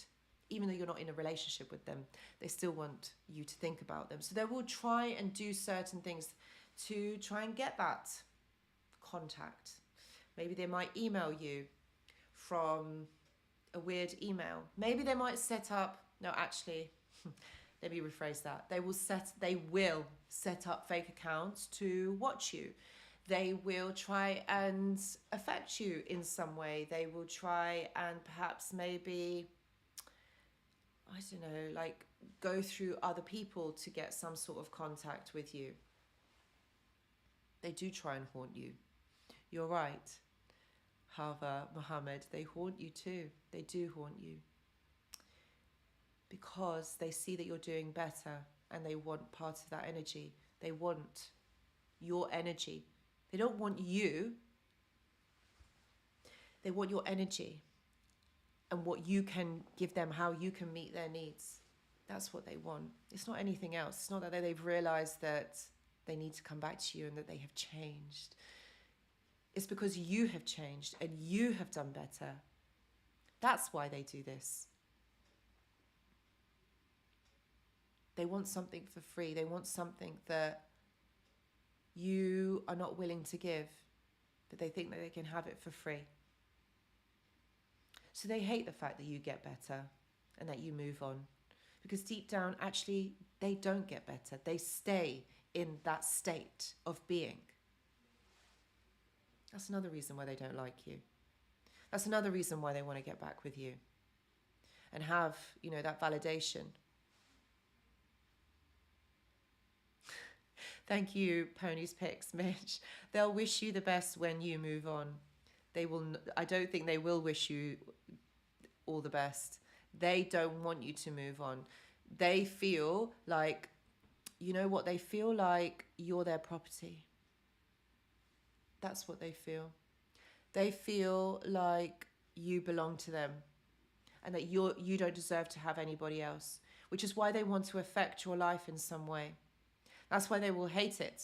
Even though you're not in a relationship with them, they still want you to think about them. So they will try and do certain things to try and get that contact. Maybe they might email you from a weird email. Maybe they might set up, no, actually, let me rephrase that. They will set up fake accounts to watch you. They will try and affect you in some way. They will try and perhaps maybe, I don't know, like go through other people to get some sort of contact with you. They do try and haunt you. You're right, Hava, Muhammad, they haunt you too. They do haunt you. Because they see that you're doing better and they want part of that energy. They want your energy. They don't want you. They want your energy and what you can give them, how you can meet their needs. That's what they want. It's not anything else. It's not that they've realized that they need to come back to you and that they have changed. It's because you have changed and you have done better. That's why they do this. They want something for free. They want something that you are not willing to give, but they think that they can have it for free. So they hate the fact that you get better and that you move on. Because deep down, actually, they don't get better. They stay in that state of being. That's another reason why they don't like you. That's another reason why they want to get back with you and have, you know, that validation. Thank you, Pony's Picks, Mitch. They'll wish you the best when you move on. They will. I don't think they will wish you all the best. They don't want you to move on. They feel like, you know what? They feel like you're their property. That's what they feel. They feel like you belong to them and that you don't deserve to have anybody else, which is why they want to affect your life in some way. That's why they will hate it,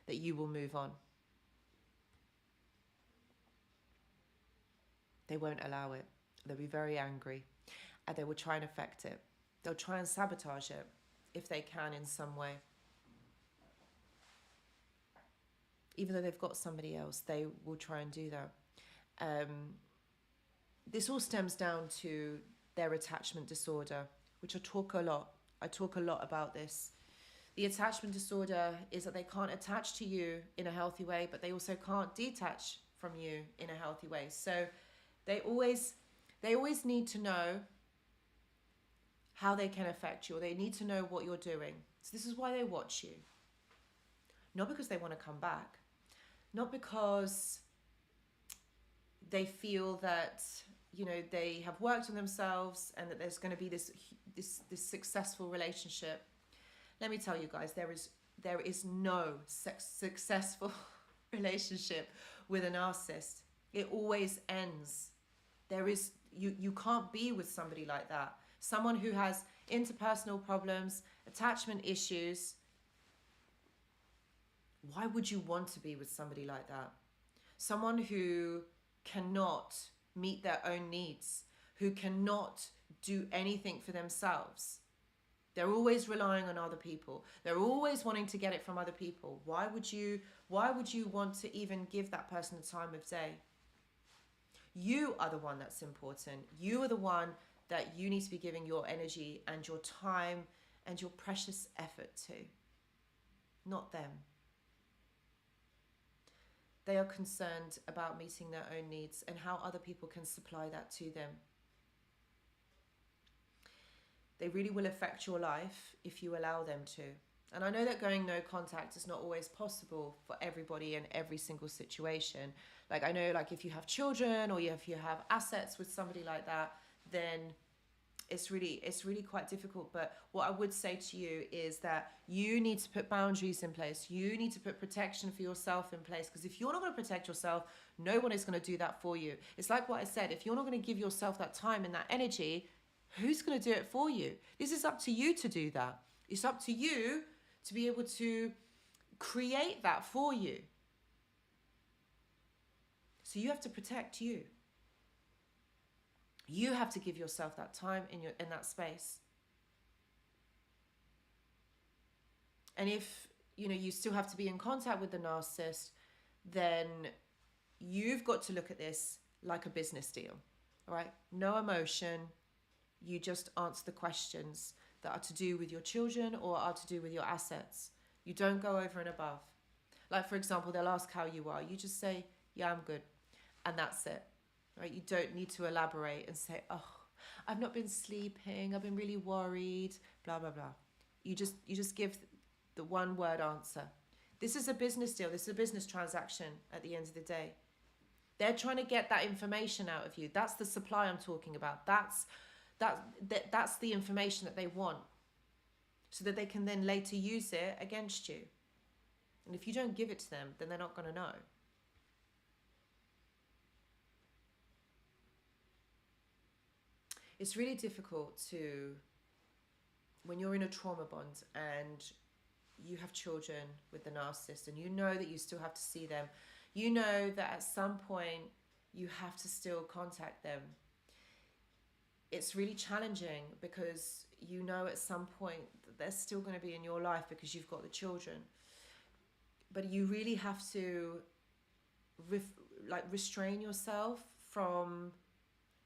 that you will move on. They won't allow it. They'll be very angry and they will try and affect it. They'll try and sabotage it if they can in some way. Even though they've got somebody else, they will try and do that. This all stems down to their attachment disorder, which I talk a lot about this. The attachment disorder is that they can't attach to you in a healthy way, but they also can't detach from you in a healthy way. So they always need to know how they can affect you, or they need to know what you're doing. So this is why they watch you. Not because they want to come back, not because they feel that, you know, they have worked on themselves and that there's going to be this successful relationship. Let me tell you guys, there is no successful relationship with a narcissist. It always ends. You can't be with somebody like that. Someone who has interpersonal problems, attachment issues. Why would you want to be with somebody like that? Someone who cannot meet their own needs, who cannot do anything for themselves. They're always relying on other people. They're always wanting to get it from other people. Why would you want to even give that person the time of day? You are the one that's important. You are the one that you need to be giving your energy and your time and your precious effort to, not them. They are concerned about meeting their own needs and how other people can supply that to them. They really will affect your life if you allow them to. And I know that going no contact is not always possible for everybody in every single situation. Like I know, like if you have children or if you have assets with somebody like that, then it's really quite difficult. But what I would say to you is that you need to put boundaries in place. You need to put protection for yourself in place, because if you're not going to protect yourself, no one is going to do that for you. It's like what I said, if you're not going to give yourself that time and that energy, who's going to do it for you? This is up to you to do that. It's up to you to be able to create that for you. So you have to protect you. You have to give yourself that time in that space. And if you still have to be in contact with the narcissist, then you've got to look at this like a business deal. All right? No emotion. You just answer the questions that are to do with your children or are to do with your assets. You don't go over and above. Like, for example, they'll ask how you are. You just say, yeah, I'm good. And that's it, right? You don't need to elaborate and say, oh, I've not been sleeping. I've been really worried, blah, blah, blah. You just give the one word answer. This is a business deal. This is a business transaction at the end of the day. They're trying to get that information out of you. That's the supply I'm talking about. That's the information that they want, so that they can then later use it against you. And if you don't give it to them, then they're not going to know. It's really difficult when you're in a trauma bond and you have children with the narcissist and you know that you still have to see them. You know that at some point you have to still contact them. It's really challenging because you know at some point that they're still going to be in your life because you've got the children. But you really have to restrain yourself from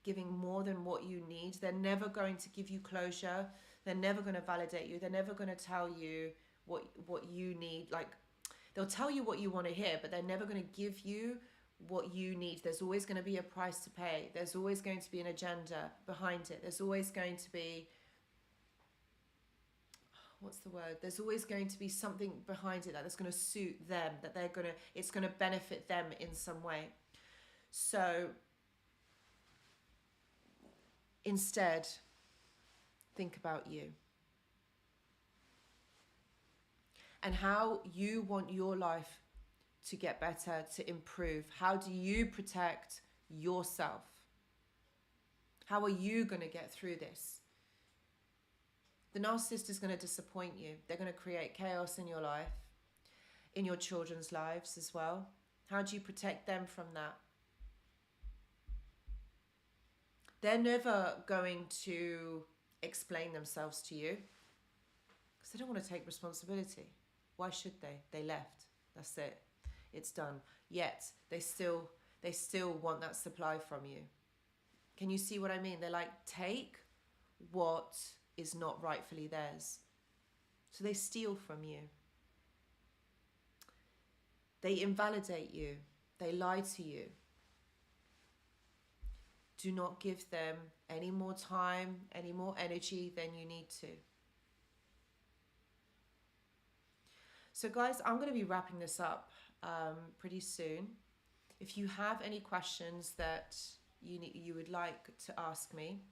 giving more than what you need. They're never going to give you closure. They're never going to validate you. They're never going to tell you what you need. Like, they'll tell you what you want to hear, but they're never going to give you what you need. There's always going to be a price to pay. There's always going to be an agenda behind it. There's always going to be, what's the word? There's always going to be something behind it that's going to suit them, that it's going to benefit them in some way. So instead, think about you and how you want your life to get better, to improve. How do you protect yourself? How are you going to get through this? The narcissist is going to disappoint you. They're going to create chaos in your life, in your children's lives as well. How do you protect them from that? They're never going to explain themselves to you because they don't want to take responsibility. Why should they? They left. That's it. It's done. Yet they still want that supply from you. Can you see what I mean? They're like, take what is not rightfully theirs. So they steal from you. They invalidate you. They lie to you. Do not give them any more time, any more energy than you need to. So guys, I'm going to be wrapping this up pretty soon. If you have any questions that you would like to ask me,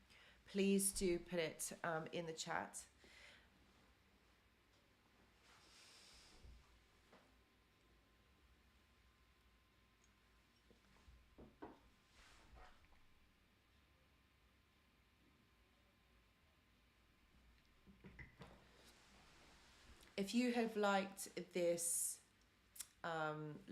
please do put it in the chat. If you have liked this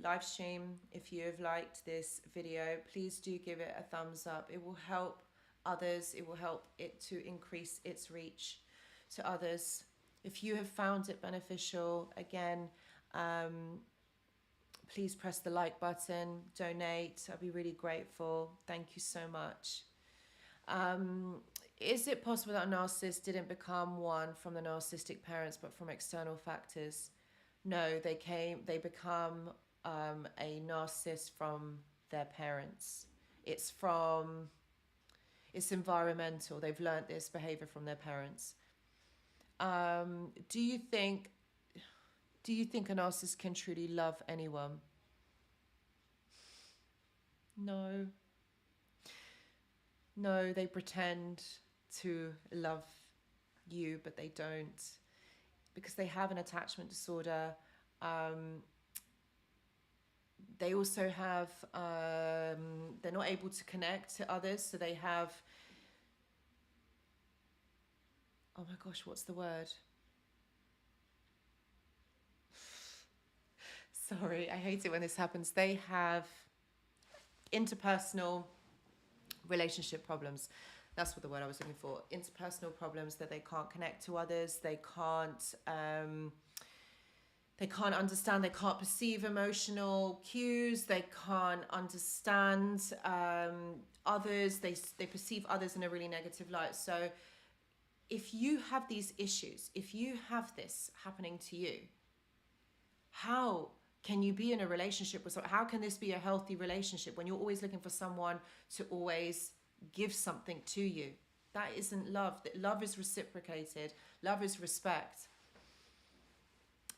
live stream, if you have liked this video, please do give it a thumbs up. It will help others. It will help it to increase its reach to others. If you have found it beneficial, again, please press the like button, donate. I'll be really grateful. Thank you so much. Is it possible that a narcissist didn't become one from the narcissistic parents, but from external factors? No, they become a narcissist from their parents. It's environmental. They've learned this behavior from their parents. Do you think a narcissist can truly love anyone? No. No, they pretend to love you, but they don't, because they have an attachment disorder. They also have, they're not able to connect to others, so they have, oh my gosh, what's the word? Sorry, I hate it when this happens. They have interpersonal relationship problems. That's what the word I was looking for. Interpersonal problems, that they can't connect to others. They can't understand. They can't perceive emotional cues. They can't understand others. They perceive others in a really negative light. So if you have these issues, if you have this happening to you, how can you be in a relationship with someone? How can this be a healthy relationship when you're always looking for someone to always give something to you? That isn't love. Love is reciprocated. Love is respect.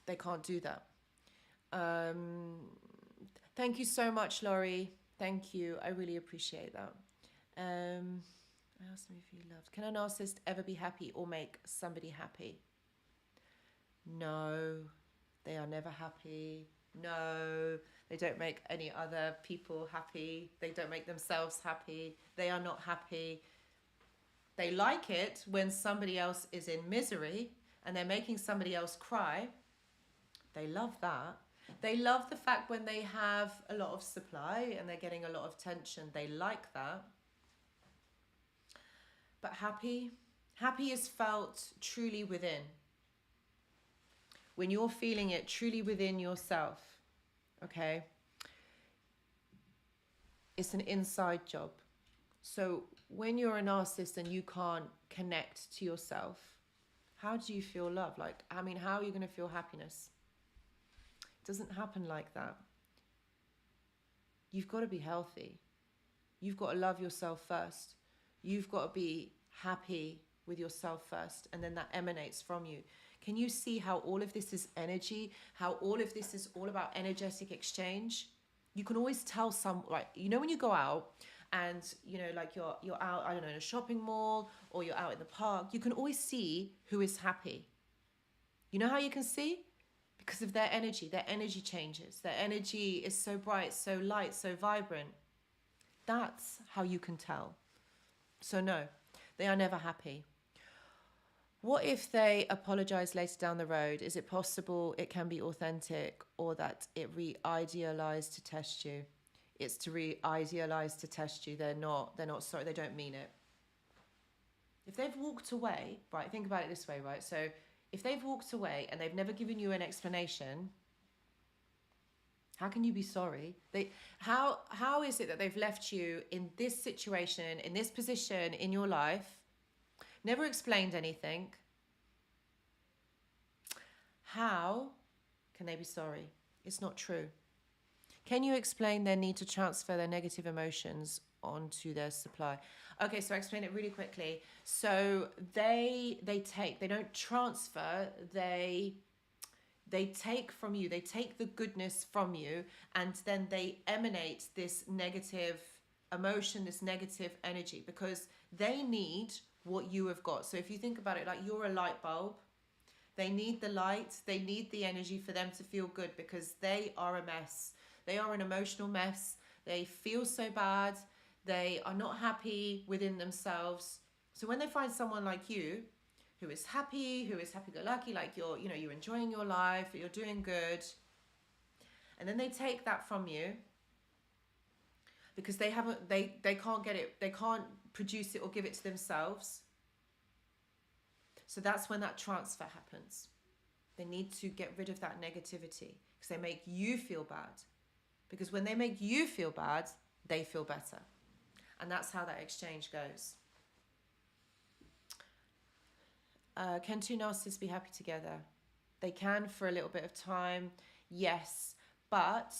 They can't do that. Thank you so much, Laurie. Thank you. I really appreciate that. I asked him if he loved. Can a narcissist ever be happy or make somebody happy? No, they are never happy. No, they don't make any other people happy. They don't make themselves happy. They are not happy. They like it when somebody else is in misery and they're making somebody else cry. They love that. They love the fact when they have a lot of supply and they're getting a lot of tension. They like that. But happy is felt truly within. When you're feeling it truly within yourself, okay? It's an inside job. So when you're a narcissist and you can't connect to yourself, how do you feel love? Like, I mean, how are you going to feel happiness? It doesn't happen like that. You've got to be healthy. You've got to love yourself first. You've got to be happy with yourself first, and then that emanates from you. Can you see how all of this is energy? How all of this is all about energetic exchange? You can always tell like, you know, when you go out and, you know, like you're out, I don't know, in a shopping mall or you're out in the park, you can always see who is happy. You know how you can see? Because of their energy. Their energy changes. Their energy is so bright, so light, so vibrant. That's how you can tell. So no, they are never happy. What if they apologize later down the road? Is it possible it can be authentic, or that it re-idealized to test you? It's to re-idealize to test you. They're not sorry. They don't mean it. If they've walked away, right, think about it this way, right? So if they've walked away and they've never given you an explanation, how can you be sorry? How is it that they've left you in this situation, in this position in your life, never explained anything? How can they be sorry? It's not true. Can you explain their need to transfer their negative emotions onto their supply? Okay, so I explain it really quickly. So they don't transfer, they take from you, they take the goodness from you, and then they emanate this negative emotion, this negative energy, because they need what you have got. So if you think about it, like you're a light bulb, they need the light, they need the energy for them to feel good, because they are a mess. They are an emotional mess. They feel so bad. They are not happy within themselves. So when they find someone like you, who is happy-go-lucky, like you're enjoying your life, you're doing good, and then they take that from you because they can't get it, they can't produce it or give it to themselves. So that's when that transfer happens. They need to get rid of that negativity because they make you feel bad. Because when they make you feel bad, they feel better. And that's how that exchange goes. Can two narcissists be happy together? They can for a little bit of time, yes. But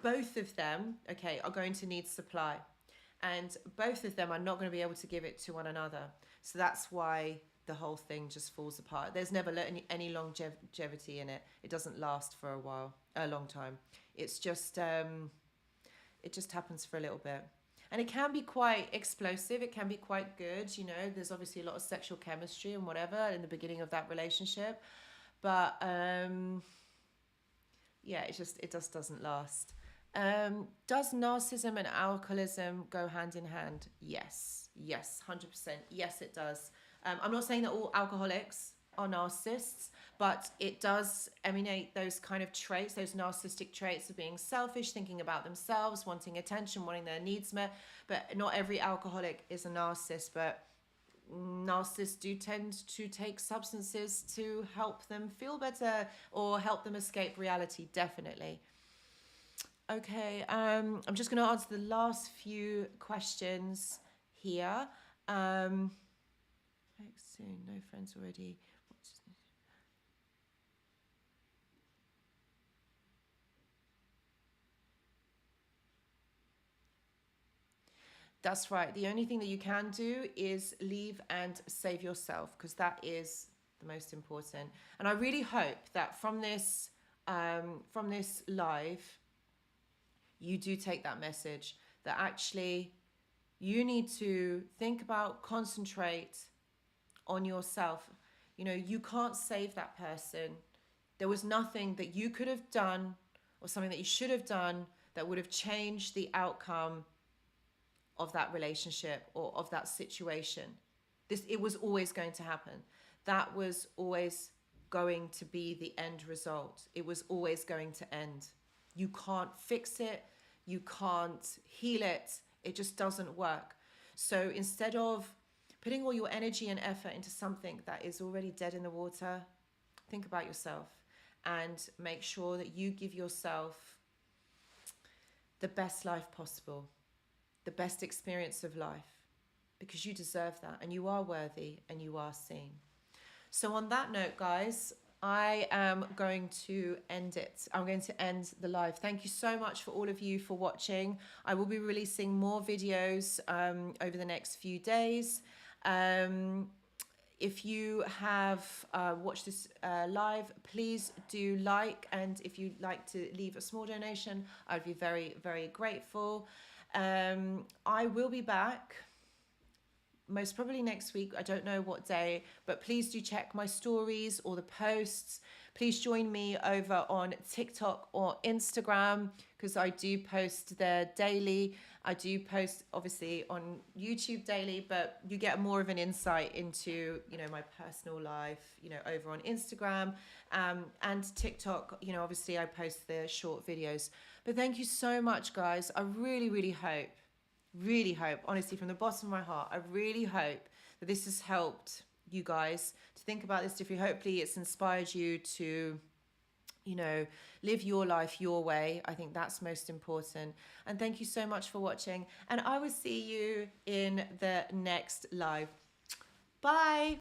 both of them, okay, are going to need supply. And both of them are not going to be able to give it to one another. So that's why the whole thing just falls apart. There's never any longevity in it. It doesn't last for a long time. It's just, it just happens for a little bit. And it can be quite explosive. It can be quite good. You know, there's obviously a lot of sexual chemistry and whatever in the beginning of that relationship. But, yeah, it just doesn't last. Does narcissism and alcoholism go hand in hand? Yes, 100%. Yes, it does. I'm not saying that all alcoholics are narcissists, but it does emanate those kind of traits, those narcissistic traits of being selfish, thinking about themselves, wanting attention, wanting their needs met. But not every alcoholic is a narcissist, but narcissists do tend to take substances to help them feel better or help them escape reality, definitely. Okay, I'm just going to answer the last few questions here. Soon, no friends already. That's right. The only thing that you can do is leave and save yourself, because that is the most important. And I really hope that from this live, you do take that message that actually you need to think about, concentrate on yourself. You know, you can't save that person. There was nothing that you could have done or something that you should have done that would have changed the outcome of that relationship or of that situation. It was always going to happen. That was always going to be the end result. It was always going to end. You can't fix it. You can't heal it. It just doesn't work. So instead of putting all your energy and effort into something that is already dead in the water, think about yourself and make sure that you give yourself the best life possible, the best experience of life, because you deserve that and you are worthy and you are seen. So on that note, guys, I am going to end it. I'm going to end the live. Thank you so much for all of you for watching. I will be releasing more videos over the next few days. If you have watched this live, please do like, and if you'd like to leave a small donation, I'd be very, very grateful. I will be back most probably next week. I don't know what day, but please do check my stories or the posts. Please join me over on TikTok or Instagram, because I do post there daily. I do post obviously on YouTube daily, but you get more of an insight into, you know, my personal life, you know, over on Instagram and TikTok. You know, obviously I post the short videos. But thank you so much, guys. I really hope, honestly, from the bottom of my heart, I really hope that this has helped you guys to think about this differently. Hopefully it's inspired you to, you know, live your life your way. I think that's most important. And thank you so much for watching. And I will see you in the next live. Bye.